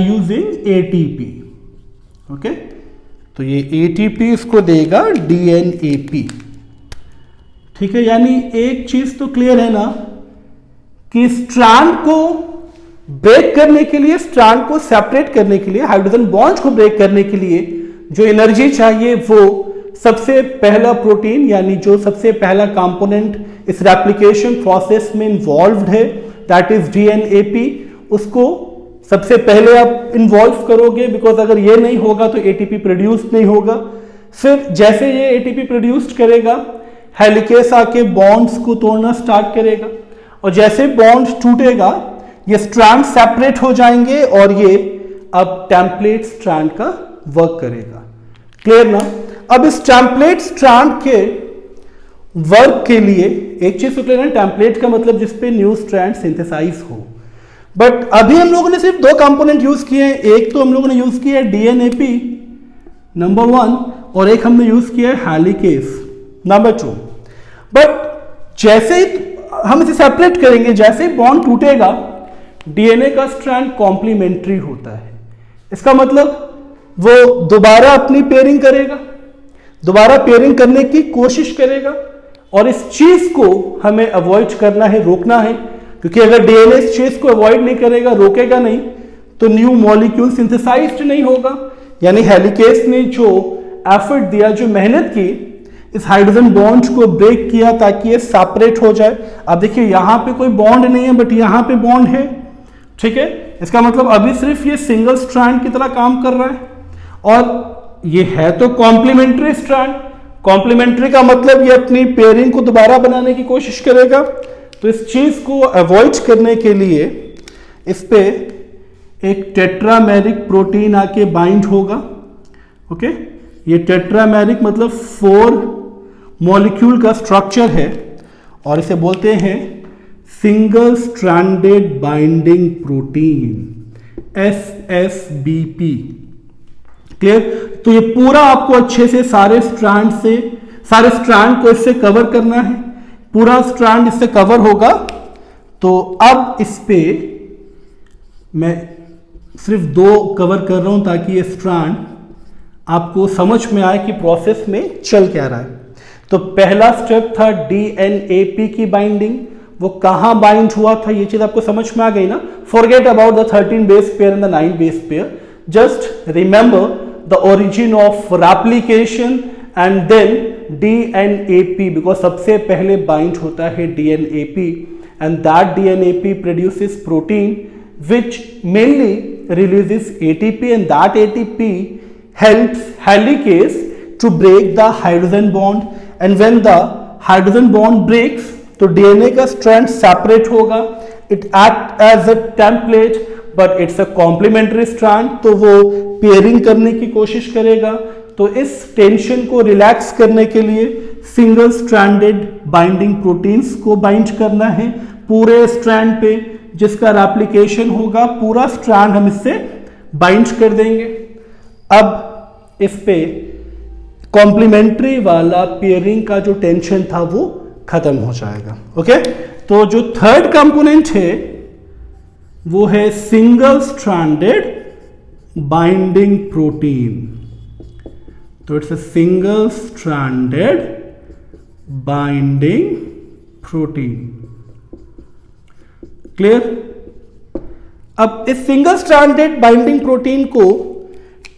यूजिंग एटीपी, ओके। तो ये एटीपी इसको देगा डीएनएपी, ठीक है। यानी एक चीज तो क्लियर है ना कि स्ट्रैंड को ब्रेक करने के लिए, स्ट्रैंड को सेपरेट करने के लिए, हाइड्रोजन बॉन्ड को ब्रेक करने के लिए जो एनर्जी चाहिए वो सबसे पहला प्रोटीन यानी जो सबसे पहला कंपोनेंट इस रेप्लिकेशन प्रोसेस में इन्वॉल्व्ड है, दैट इज डीएनएपी, उसको सबसे पहले आप इन्वॉल्व करोगे, बिकॉज अगर ये नहीं होगा तो एटीपी प्रोड्यूस नहीं होगा। फिर जैसे ये एटीपी प्रोड्यूस करेगा हेलिकेस आके बॉन्ड्स को तोड़ना स्टार्ट करेगा, और जैसे बॉन्ड टूटेगा ये स्ट्रैंड सेपरेट हो जाएंगे और ये अब टेम्पलेट स्ट्रैंड का वर्क करेगा, क्लियर ना। अब इस टेम्पलेट स्ट्रैंड के वर्क के लिए एक चीज तो क्लियर है, टेम्पलेट का मतलब जिसपे न्यू स्ट्रैंड सिंथेसाइज हो। बट अभी हम लोगों ने सिर्फ 2 कंपोनेंट यूज किए हैं, एक तो हम लोगों ने यूज किया है डीएनएपी नंबर 1, और एक हमने यूज किया है हेलिकेस नंबर 2। बट जैसे ही हम इसे सेपरेट करेंगे, जैसे ही बॉन्ड टूटेगा डीएनए का स्ट्रैंड कॉम्प्लीमेंट्री होता है। इसका मतलब वो दोबारा अपनी पेयरिंग करेगा, दोबारा पेयरिंग करने की कोशिश करेगा, और इस चीज को हमें अवॉइड करना है, रोकना है, क्योंकि अगर डीएनए इस चीज को अवॉइड नहीं करेगा, रोकेगा नहीं, तो न्यू मॉलिक्यूल सिंथेसाइज्ड नहीं होगा। यानी हेलिकेस ने जो एफर्ट दिया, जो मेहनत की, इस हाइड्रोजन बॉन्ड को ब्रेक किया ताकि ये सेपरेट हो जाए। अब देखिए यहां पे कोई बॉन्ड नहीं है, बट यहां पे बॉन्ड है, ठीक है। इसका मतलब अभी सिर्फ ये सिंगल स्ट्रैंड की तरह काम कर रहा है, और ये है तो कॉम्प्लीमेंट्री स्ट्रैंड। कॉम्प्लीमेंट्री का मतलब ये अपनी पेयरिंग को दोबारा बनाने की कोशिश करेगा। तो इस चीज को अवॉइड करने के लिए इस पे एक टेट्रामेरिक प्रोटीन आके बाइंड होगा। ओके, ये टेट्रामेरिक मतलब 4 मॉलिक्यूल का स्ट्रक्चर है, और इसे बोलते हैं single stranded binding protein, SSBP। Clear? तो ये पूरा आपको अच्छे से सारे स्ट्रैंड को इससे कवर करना है, पूरा स्ट्रैंड इससे कवर होगा। तो अब इस पे मैं सिर्फ 2 कवर कर रहा हूं ताकि ये स्ट्रैंड आपको समझ में आए कि प्रोसेस में चल क्या रहा है। तो पहला स्टेप था DNAP की बाइंडिंग। वो कहां बाइंड हुआ था, ये चीज आपको समझ में आ गई ना। Forget about the 13 base pair and the 9 base pair, just remember the origin of replication and then DNAP, because सबसे पहले bind होता है DNAP, and that DNAP produces protein which mainly releases ATP, and that ATP helps helicase to break the hydrogen bond, and when the hydrogen bond breaks तो DNA का strand separate होगा, it act as a template but it's a complementary strand, तो वो pairing करने की कोशिश करेगा। तो इस टेंशन को रिलैक्स करने के लिए सिंगल स्ट्रैंडेड बाइंडिंग प्रोटीन्स को बाइंड करना है पूरे स्ट्रैंड पे, जिसका रेप्लिकेशन होगा, पूरा स्ट्रैंड हम इससे बाइंड कर देंगे। अब इस पे कॉम्प्लीमेंट्री वाला पेयरिंग का जो टेंशन था वो खत्म हो जाएगा। ओके, तो जो थर्ड कंपोनेंट है वो है सिंगल स्ट्रैंडेड बाइंडिंग प्रोटीन। तो it's a single stranded binding protein. Clear? अब इस सिंगल स्ट्रैंडेड बाइंडिंग प्रोटीन को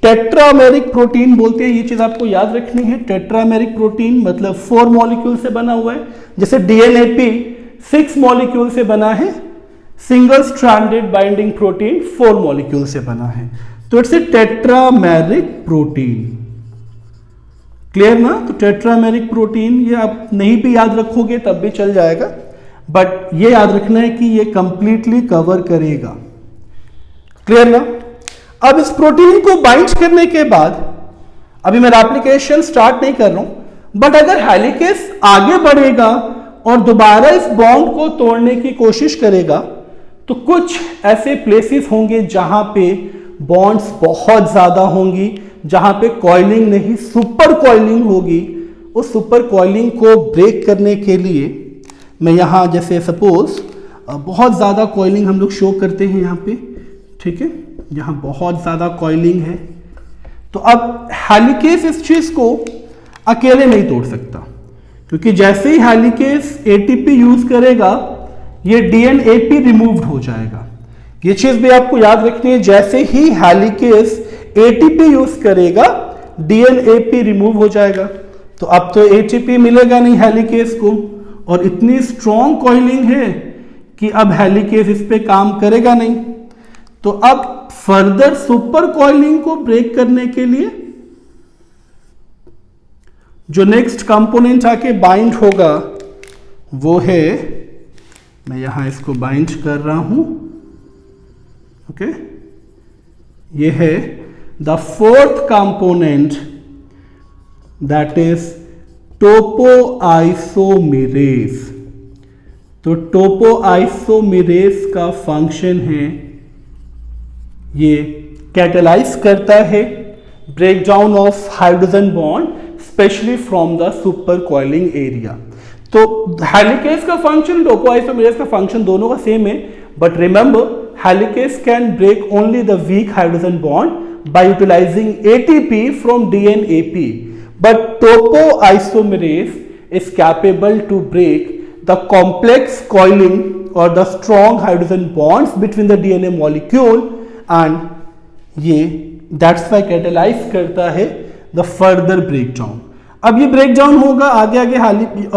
टेट्रामेरिक प्रोटीन बोलते हैं। ये चीज आपको याद रखनी है। टेट्रामेरिक प्रोटीन मतलब 4 मॉलिक्यूल से बना हुआ है, जैसे DNAP 6 मॉलिक्यूल से बना है, single stranded binding protein 4 molecule से बना है। तो it's a tetrameric protein. Clear ना? तो टेट्रामेरिक प्रोटीन ये आप नहीं भी याद रखोगे तब भी चल जाएगा, बट ये याद रखना है कि ये कंप्लीटली कवर करेगा। क्लियर ना? अब इस प्रोटीन को बाइंड करने के बाद, अभी मैं एप्लीकेशन स्टार्ट नहीं कर रहा हूं, बट अगर हेलिकेस आगे बढ़ेगा और दोबारा इस बॉन्ड को तोड़ने की कोशिश करेगा, तो कुछ ऐसे प्लेसेस होंगे जहां पे बॉन्ड्स बहुत ज्यादा होंगी, जहां पे कॉइलिंग नहीं सुपर कॉइलिंग होगी। उस सुपर कॉइलिंग को ब्रेक करने के लिए मैं यहां, जैसे सपोज बहुत ज्यादा कॉइलिंग हम लोग शो करते हैं यहां पे, ठीक है, यहां बहुत ज्यादा कॉइलिंग है। तो अब हेलिकेस इस चीज को अकेले नहीं तोड़ सकता, क्योंकि जैसे ही हेलिकेस ATP यूज करेगा ये DNAP रिमूव्ड हो जाएगा। ये चीज भी आपको याद रखनी है, जैसे ही हेलिकेस ATP यूज करेगा DNAP रिमूव हो जाएगा। तो अब तो ATP मिलेगा नहीं हेलिकेस को, और इतनी स्ट्रॉन्ग कॉइलिंग है कि अब हेलिकेस इस पे काम करेगा नहीं। तो अब फर्दर सुपर कॉइलिंग को ब्रेक करने के लिए जो नेक्स्ट कंपोनेंट आके बाइंड होगा वो है, मैं यहां इसको बाइंड कर रहा हूं, ओके, ये है the 4th component, that is topoisomerase. तो टोपोआइसोमेरेज का फंक्शन है, ये कैटेलाइज करता है breakdown of hydrogen bond specially from the super coiling area. तो हेलिकेस का फंक्शन, टोपोआइसोमेरेज का फंक्शन दोनों का सेम है, but remember helicase can break only the weak hydrogen bond by utilizing ATP from DNAP, but topoisomerase is capable to break the complex coiling or the strong hydrogen bonds between the DNA molecule and ये that's why catalyze करता है the further breakdown. अब ये breakdown होगा आगे आगे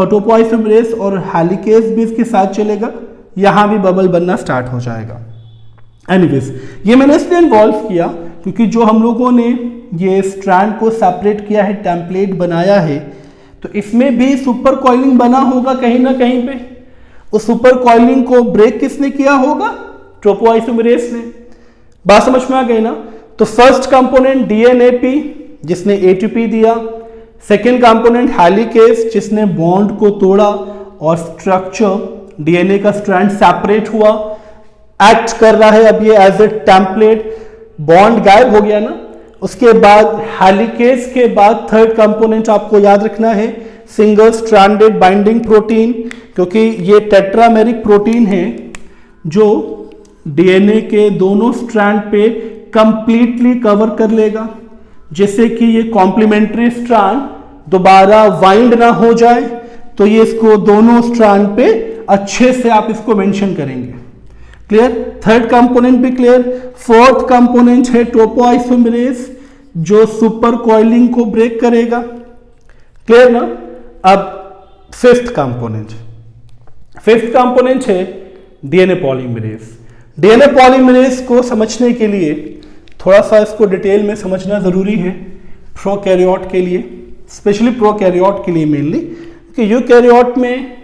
topoisomerase और helicase भी इसके साथ चलेगा, यहां भी बबल बनना स्टार्ट हो जाएगा. एनीवेज ये मैंने इसलिए इन्वॉल्व किया क्योंकि जो हम लोगों ने ये स्ट्रैंड को सेपरेट किया है, टेम्पलेट बनाया है, तो इसमें भी सुपर कॉइलिंग बना होगा कहीं ना कहीं पे. उस सुपर कॉइलिंग को ब्रेक किसने किया होगा? टोपोआइसोमरेज ने. बात समझ में आ गई ना? तो फर्स्ट कंपोनेंट डीएनएपी जिसने एटीपी दिया, सेकेंड कंपोनेंट हेलिकेज जिसने बॉन्ड को तोड़ा और स्ट्रक्चर डीएनए का स्ट्रैंड सेपरेट हुआ, एक्ट कर रहा है अब ये एज ए टेम्पलेट, बॉन्ड गायब हो गया ना. उसके बाद हेलिकेज के बाद थर्ड कंपोनेंट आपको याद रखना है सिंगल स्ट्रैंडेड बाइंडिंग प्रोटीन, क्योंकि ये टेट्रामेरिक प्रोटीन है जो डीएनए के दोनों स्ट्रैंड पे कंप्लीटली कवर कर लेगा, जिससे कि ये कॉम्प्लीमेंट्री स्ट्रैंड दोबारा वाइंड ना हो जाए. तो ये इसको दोनों स्ट्रैंड पे अच्छे से आप इसको मेंशन करेंगे. क्लियर? थर्ड कंपोनेंट भी क्लियर. फोर्थ कंपोनेंट है टोपोआइसोमरेज जो सुपर कॉइलिंग को ब्रेक करेगा. क्लियर ना? अब फिफ्थ कंपोनेंट है डीएनए पॉलीमरेज. डीएनए पॉलीमरेज को समझने के लिए थोड़ा सा इसको डिटेल में समझना जरूरी है प्रोकैरियोट के लिए, स्पेशली प्रोकैरियोट के लिए मेनली, कि यूकैरियोट में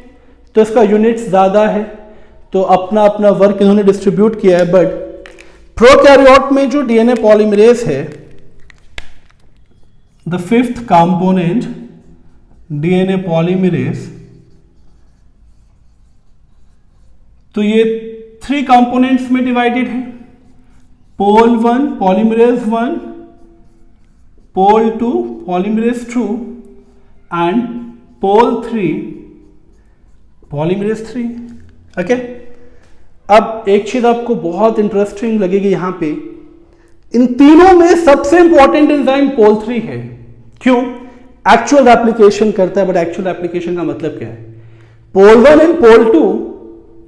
तो इसका यूनिट्स ज़्यादा है तो अपना अपना वर्क इन्होंने डिस्ट्रीब्यूट किया है. बट प्रोकैरियोट में जो डीएनए पॉलीमरेज है, the fifth component DNA polymerase, तो ये 3 कंपोनेंट्स में डिवाइडेड है. Pol 1 polymerase 1, pol 2 polymerase 2 and pol 3 polymerase 3. Okay. अब एक चीज आपको बहुत इंटरेस्टिंग लगेगी यहां पे, इन तीनों में सबसे इंपॉर्टेंट एंजाइम पोल 3 है. क्यों? एक्चुअल एप्लीकेशन करता है. बट एक्चुअल एप्लीकेशन का मतलब क्या है? पोल 1 एंड पोल 2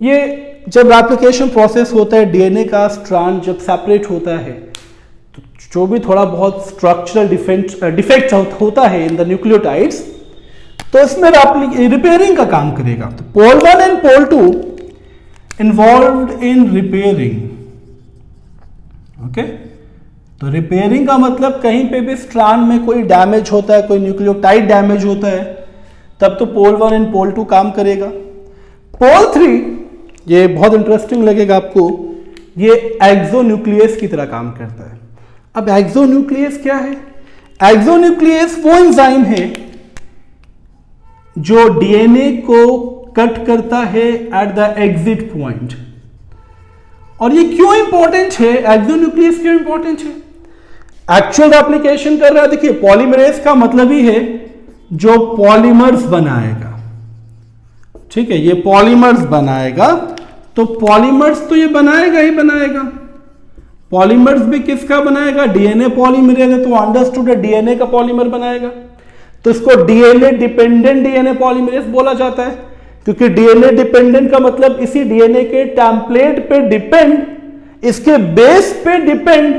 ये जब एप्लीकेशन प्रोसेस होता है, डीएनए का स्ट्रैंड जब सेपरेट होता है, तो जो भी थोड़ा बहुत स्ट्रक्चरल डिफेक्ट होता है इन द न्यूक्लियोटाइड्स, तो इसमें रिपेयरिंग का काम करेगा. तो pol 1 and pol 2 involved in repairing. Okay. तो रिपेयरिंग का मतलब कहीं पे भी स्ट्रैंड में कोई डैमेज होता है, कोई न्यूक्लियोटाइड डैमेज होता है, तब तो पोल 1 एंड पोल 2 काम करेगा. पोल 3 ये बहुत इंटरेस्टिंग लगेगा आपको, ये एक्सोन्यूक्लियस की तरह काम करता है. अब एक्सोन्यूक्लियस क्या है? एक्सोन्यूक्लियस वो एंजाइम है जो डीएनए को कट करता है एट द एग्जिट पॉइंट. और ये क्यों इंपॉर्टेंट है? एक्सोन्यूक्लियस क्यों इंपॉर्टेंट है? एक्चुअल एप्लीकेशन कर रहा है. देखिए, पॉलीमरेज का मतलब ही है जो पॉलीमर्स बनाएगा. ठीक है, ये पॉलीमर्स बनाएगा, तो पॉलीमर्स तो ये बनाएगा ही बनाएगा. पॉलीमर्स भी किसका बनाएगा? डीएनए पॉलीमरेज है, तो अंडरस्टूड है डीएनए का पॉलीमर बनाएगा. तो इसको डीएनए डिपेंडेंट डीएनए पॉलीमरेज बोला जाता है, क्योंकि डीएनए डिपेंडेंट का मतलब इसी डीएनए के टेम्पलेट पे डिपेंड, इसके बेस पे डिपेंड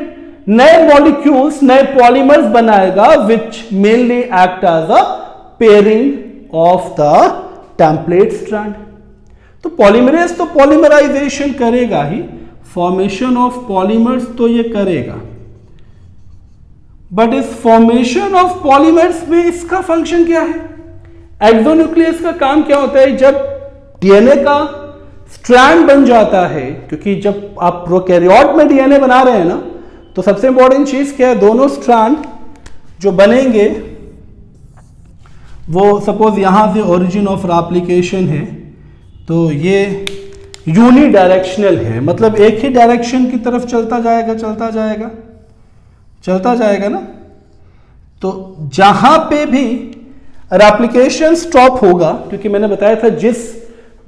नए मॉलिक्यूल्स, नए पॉलीमर्स बनाएगा, which mainly act as a pairing of the template strand. तो पॉलीमरेज तो पॉलीमराइजेशन करेगा ही, फॉर्मेशन ऑफ पॉलीमर्स तो ये करेगा. बट इस फॉर्मेशन ऑफ पॉलीमर्स में इसका फंक्शन क्या है? एक्सोन्यूक्लियस का काम क्या होता है? जब डीएनए का स्ट्रैंड बन जाता है, क्योंकि जब आप प्रोकैरियोट में डीएनए बना रहे हैं ना, तो सबसे इंपॉर्टेंट चीज क्या है? दोनों स्ट्रैंड जो बनेंगे वो सपोज यहां से ओरिजिन ऑफ एप्लीकेशन है, तो ये यूनिडायरेक्शनल है, मतलब एक ही डायरेक्शन की तरफ चलता जाएगा ना. तो जहां पे भी रेप्लिकेशन स्टॉप होगा, क्योंकि मैंने बताया था जिस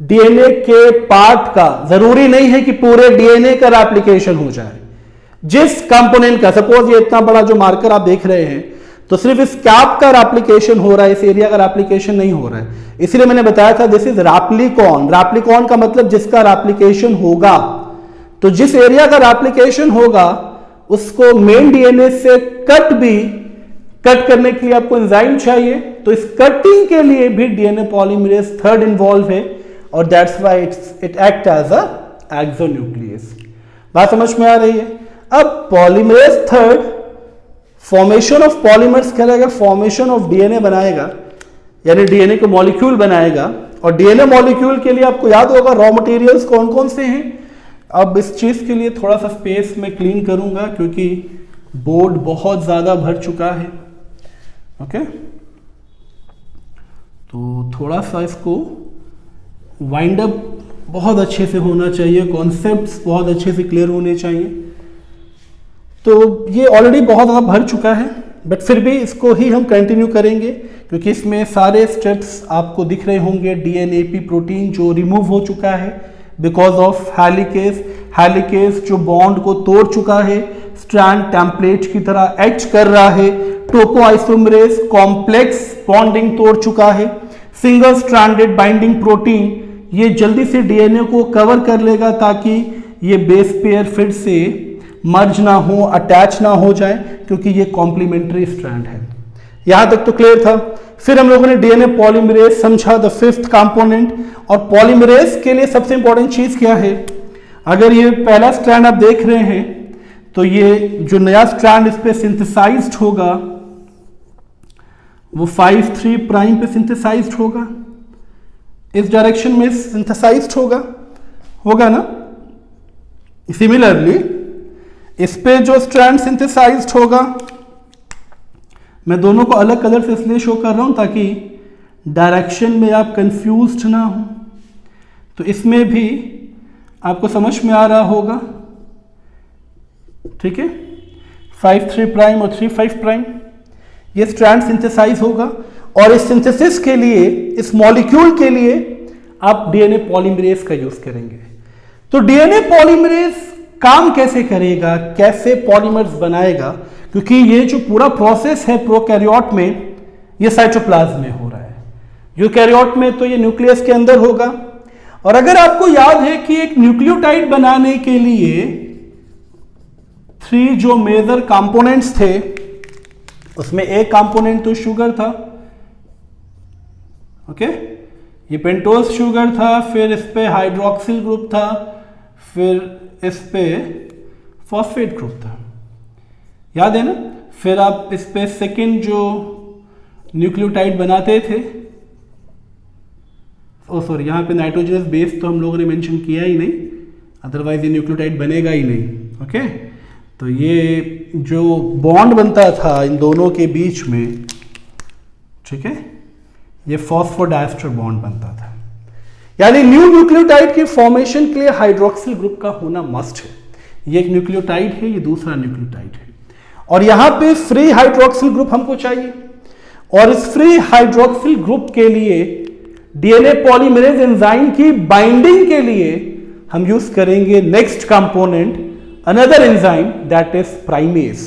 डीएनए के पार्ट का, जरूरी नहीं है कि पूरे डीएनए का रेप्लिकेशन हो जाए, जिस कंपोनेंट का, सपोज ये इतना बड़ा जो मार्कर आप देख रहे हैं, तो सिर्फ इस कैप का एप्लीकेशन हो रहा है, इस एरिया का एप्लीकेशन नहीं हो रहा है। इसीलिए मैंने बताया था दिस इज रैप्लिकॉन। रैप्लिकॉन का मतलब जिसका एप्लीकेशन होगा, तो जिस एरिया का एप्लीकेशन होगा उसको मेन डीएनए से कट करने के लिए आपको एंजाइम चाहिए। तो इस कटिंग के लिए भी डीएनए पॉलीमरेज थर्ड इन्वॉल्व है और that's why it act as a exonuclease. बात समझ में आ रही है? अब polymerase third formation of polymers करेगा, फॉर्मेशन ऑफ डीएनए बनाएगा, यानी डीएनए के मॉलिक्यूल बनाएगा। और डीएनए मॉलिक्यूल के लिए आपको याद होगा रॉ मटेरियल्स कौन कौन से हैं। अब इस चीज के लिए थोड़ा सा स्पेस मैं क्लीन करूंगा क्योंकि बोर्ड बहुत ज्यादा भर चुका है। ओके, तो थोड़ा सा इसको वाइंड अप बहुत अच्छे से होना चाहिए, कॉन्सेप्ट्स बहुत अच्छे से क्लियर होने चाहिए। तो ये ऑलरेडी बहुत ज़्यादा भर चुका है, बट फिर भी इसको ही हम कंटिन्यू करेंगे क्योंकि इसमें सारे स्टेप्स आपको दिख रहे होंगे। डीएनएपी प्रोटीन जो रिमूव हो चुका है बिकॉज ऑफ हेलिकेज, हेलिकेज जो बॉन्ड को तोड़ चुका है, स्ट्रैंड टेम्पलेट की तरह एक्ट कर रहा है, टोपोआइसोमरेज कॉम्प्लेक्स बॉन्डिंग तोड़ चुका है, सिंगल स्ट्रैंडेड बाइंडिंग प्रोटीन ये जल्दी से डीएनए को कवर कर लेगा ताकि ये बेस पेयर फिर से मर्ज ना हो, अटैच ना हो जाए, क्योंकि ये कॉम्प्लीमेंट्री स्ट्रैंड है। यहां तक तो क्लियर था। फिर हम लोगों ने डीएनए पॉलीमरेज समझा, द फिफ्थ कंपोनेंट। और पॉलीमरेज के लिए सबसे इंपॉर्टेंट चीज क्या है? अगर ये पहला स्ट्रैंड आप देख रहे हैं तो ये जो नया स्ट्रैंड इस पे सिंथेसाइज्ड होगा वो 5' प्राइम पे सिंथेसाइज्ड होगा, इस डायरेक्शन में सिंथेसाइज्ड होगा ना। सिमिलरली इस पे जो स्ट्रैंड सिंथेसाइज्ड होगा, मैं दोनों को अलग कलर से इसलिए शो कर रहा हूं ताकि डायरेक्शन में आप कंफ्यूज्ड ना हो। तो इसमें भी आपको समझ में आ रहा होगा, ठीक है। 5' प्राइम और 3' प्राइम ये स्ट्रैंड सिंथेसाइज होगा और इस सिंथेसिस के लिए, इस मॉलिक्यूल के लिए आप डीएनए पॉलीमरेज का यूज करेंगे। तो डीएनए पॉलीमरेज काम कैसे करेगा, कैसे पॉलीमर्स बनाएगा? क्योंकि ये जो पूरा प्रोसेस है प्रोकैरियोट में, ये साइटोप्लाज्म में हो रहा है। यूकैरियोट में तो ये न्यूक्लियस के अंदर होगा। और अगर आपको याद है कि एक न्यूक्लियोटाइड बनाने के लिए 3 जो मेजर कंपोनेंट्स थे, उसमें एक कंपोनेंट तो शुगर था, ओके, ये पेंटोज शुगर था, फिर इस पे हाइड्रोक्सिल ग्रुप था, फिर इस पे फॉस्फेट ग्रुप था, याद है ना। फिर आप इस पे सेकंड जो न्यूक्लियोटाइड बनाते थे, ओ सॉरी, यहाँ पे नाइट्रोजनस बेस तो हम लोगों ने मेंशन किया ही नहीं, अदरवाइज ये न्यूक्लियोटाइड बनेगा ही नहीं, ओके। तो ये जो बॉन्ड बनता था इन दोनों के बीच में, ठीक है, ये फॉस्फोडाइस्टर बॉन्ड बनता था। यानी न्यू न्यूक्लियोटाइड की फॉर्मेशन के लिए हाइड्रोक्सिल ग्रुप का होना मस्ट है। ये एक न्यूक्लियोटाइड है, ये दूसरा न्यूक्लियोटाइड है, और यहां पे फ्री हाइड्रोक्सिल ग्रुप हमको चाहिए। और इस फ्री हाइड्रोक्सिल ग्रुप के लिए डीएनए पॉलीमरेज एंजाइम की बाइंडिंग के लिए हम यूज करेंगे next component, another enzyme that is primase.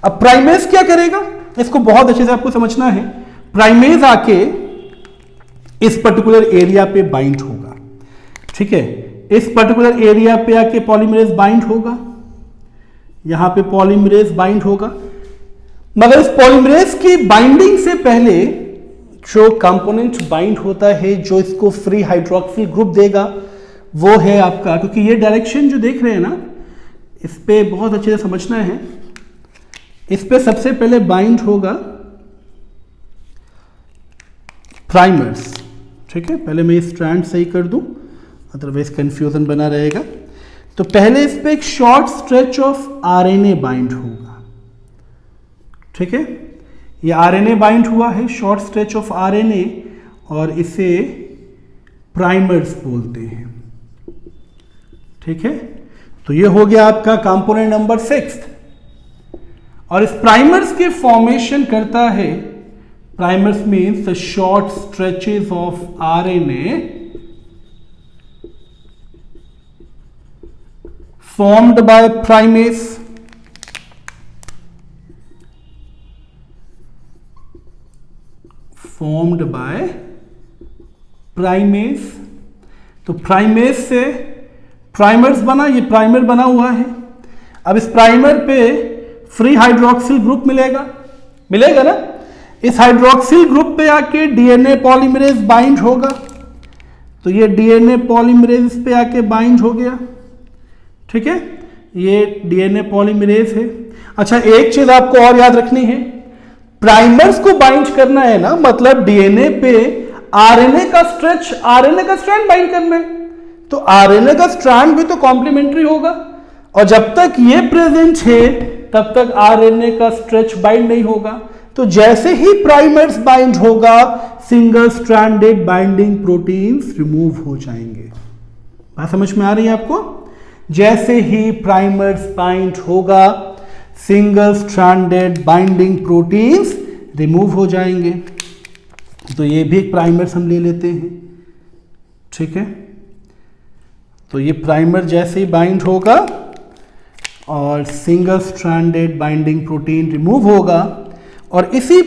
अब प्राइमेज क्या करेगा, इसको बहुत अच्छे से आपको समझना है। प्राइमेज आके इस पर्टिकुलर एरिया पे बाइंड होगा, ठीक है, इस पर्टिकुलर एरिया पे आके पॉलीमरेज बाइंड होगा, यहां पे पॉलीमरेज बाइंड होगा। मगर इस पॉलीमरेज की बाइंडिंग से पहले जो कंपोनेंट बाइंड होता है, जो इसको फ्री हाइड्रोक्सिल ग्रुप देगा, वो है आपका, क्योंकि ये डायरेक्शन जो देख रहे हैं ना, इस पे बहुत अच्छे से समझना है। इस पे सबसे पहले बाइंड होगा प्राइमर्स, ठीक है। पहले मैं स्ट्रैंड सही कर दूं, अदरवाइज कंफ्यूजन बना रहेगा। तो पहले इस पे एक short stretch of RNA bind होगा, ठीक है। ये आरएनए बाइंड हुआ है, शॉर्ट स्ट्रेच ऑफ आरएनए, और इसे प्राइमर्स बोलते हैं, ठीक है। तो ये हो गया आपका कंपोनेंट नंबर 6। और इस प्राइमर्स के फॉर्मेशन करता है, primers means the short stretches of RNA formed by primase, formed by primase. तो प्राइमेस से प्राइमर्स बना, ये प्राइमर बना हुआ है। अब इस प्राइमर पे फ्री हाइड्रोक्सिल ग्रुप मिलेगा ना। इस हाइड्रोक्सिल ग्रुप पे आके डीएनए पॉलीमरेज बाइंड होगा। तो ये डीएनए पॉलीमरेज इस पे आके बाइंड हो गया, ठीक है, ये डीएनए पॉलीमरेज है। अच्छा, एक चीज आपको और याद रखनी है, प्राइमर्स को बाइंड करना है ना, मतलब डीएनए पे आरएनए का स्ट्रैंड बाइंड करना है। तो आरएनए का स्ट्रैंड भी तो कॉम्प्लीमेंट्री होगा, और जब तक ये प्रेजेंट है तब तक आरएनए का स्ट्रेच बाइंड नहीं होगा। तो जैसे ही प्राइमर्स बाइंड होगा, single stranded binding proteins remove हो जाएंगे। बात समझ में आ रही है आपको? जैसे ही प्राइमर्स बाइंड होगा, single stranded binding proteins remove हो जाएंगे। तो ये भी एक प्राइमर्स हम ले लेते हैं, ठीक है। तो ये प्राइमर जैसे ही बाइंड होगा और single stranded binding protein remove होगा, और इसी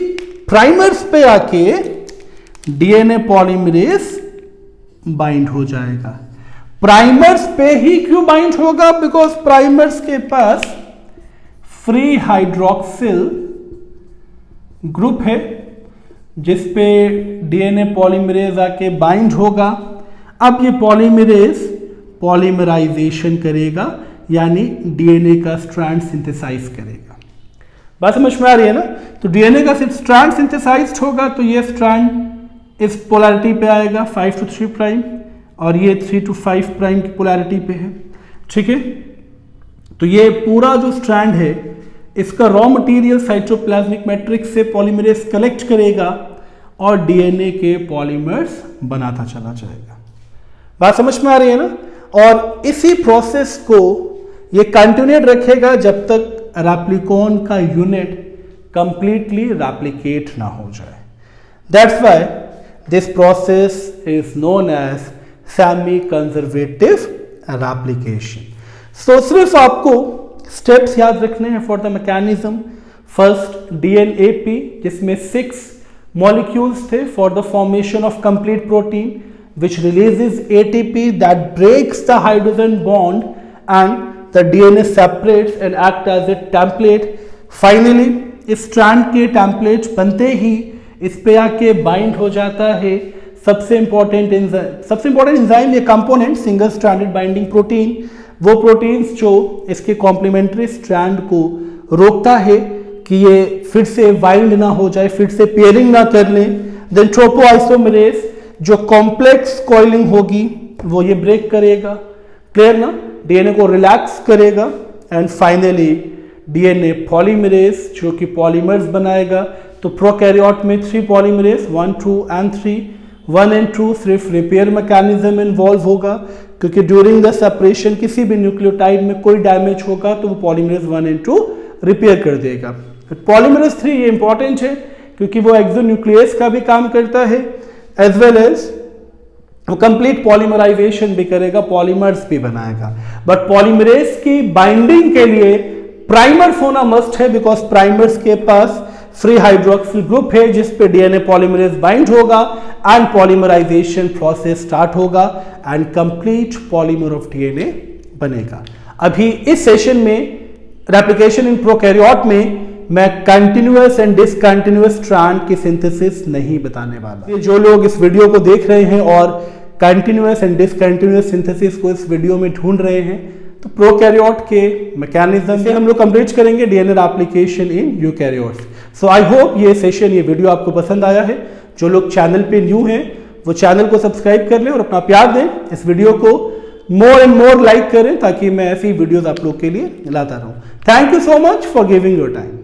प्राइमर्स पे आके डीएनए पॉलीमरेज बाइंड हो जाएगा। प्राइमर्स पे ही क्यों बाइंड होगा? बिकॉज प्राइमर्स के पास फ्री हाइड्रोक्सिल ग्रुप है जिस पे डीएनए पॉलीमरेज आके बाइंड होगा। अब ये पॉलीमरेज पॉलीमराइजेशन करेगा, यानी डीएनए का स्ट्रैंड सिंथेसाइज करेगा। बात समझ में आ रही है ना? तो डीएनए का स्ट्रैंड सिंथेसाइज्ड होगा, तो ये स्ट्रैंड इस पोलैरिटी पे आएगा 5 to 3 प्राइम, और ये 3 to 5 प्राइम की पोलैरिटी पे है, ठीक है। तो ये पूरा जो स्ट्रैंड है, इसका रॉ मटेरियल साइटोप्लाज्मिक मैट्रिक्स से पॉलीमरेज कलेक्ट करेगा और डीएनए के पॉलीमर्स बनाता चला जाएगा। बात समझ में आ रही है ना? और इसी प्रोसेस को ये कंटिन्यूड रखेगा जब तक रेप्लिकॉन का यूनिट कंप्लीटली रेप्लिकेट ना हो जाए। That's why this process is known as semi conservative replication. So सिर्फ आपको स्टेप्स याद रखने हैं for the mechanism. First DNAP, जिसमें 6 मॉलिक्यूल्स थे for the formation of complete protein which releases ATP that breaks the hydrogen bond and the DNA separates and act as a template. Finally, इस strand के template बनते ही इस पे आके bind हो जाता है सबसे इंपॉर्टेंट एंजाइम या component, single stranded binding protein. वो प्रोटीन्स जो इसके कॉम्प्लीमेंट्री स्ट्रैंड को रोकता है कि ये फिर से बाइंड ना हो जाए, फिर से पेयरिंग ना कर लें। देन ट्रोपोआइसोमेरेज जो कॉम्प्लेक्स कॉइलिंग होगी वो ये ब्रेक करेगा, क्लियर ना, डीएनए को रिलैक्स करेगा। एंड फाइनली डीएनए पॉलीमरेज जो कि पॉलीमर्स बनाएगा। तो प्रोकैरियोट में 3 पॉलीमरेज 1, 2 and 3। 1 and 2 सिर्फ रिपेयर मैकेनिज्म इन्वॉल्व होगा, क्योंकि ड्यूरिंग द सेपरेशन किसी भी न्यूक्लियोटाइड में कोई डैमेज होगा तो वो पॉलीमरेज 1 and 2 रिपेयर कर देगा। पॉलीमरेज 3 ये इंपॉर्टेंट है क्योंकि वो एक्सोन्यूक्लियस का भी काम करता है, एज वेल एज वो कंप्लीट पॉलीमराइजेशन भी करेगा, पॉलीमर्स भी बनाएगा। बट पॉलीमरेज की बाइंडिंग के लिए प्राइमर्स होना मस्ट है, बिकॉज प्राइमर्स के पास फ्री हाइड्रोक्सिल ग्रुप है जिस पे डीएनए पॉलीमरेज बाइंड होगा एंड पॉलीमराइजेशन प्रोसेस स्टार्ट होगा and complete polymer of DNA बनेगा। अभी इस सेशन में रेप्लिकेशन इन प्रोकैरियोट में मैं कंटिन्यूअस एंड डिसकंटिन्यूअस स्ट्रैंड की सिंथेसिस नहीं बताने वाला। जो लोग इस वीडियो को देख रहे हैं और कंटिन्यूअस एंड डिसकंटिन्यूअस सिंथेसिस को इस वीडियो में ढूंढ रहे हैं, तो प्रोकैरियोट के मैकेनिज्म से हम लोग कंप्लीट करेंगे DNA application in eukaryotes. So I hope ये सेशन, ये वीडियो आपको पसंद आया है। जो लोग चैनल पे न्यू हैं वो चैनल को सब्सक्राइब कर लें और अपना प्यार दें। इस वीडियो को मोर एंड मोर लाइक करें ताकि मैं ऐसी वीडियोस आप लोग के लिए लाता रहूं। Thank you so much for giving your time.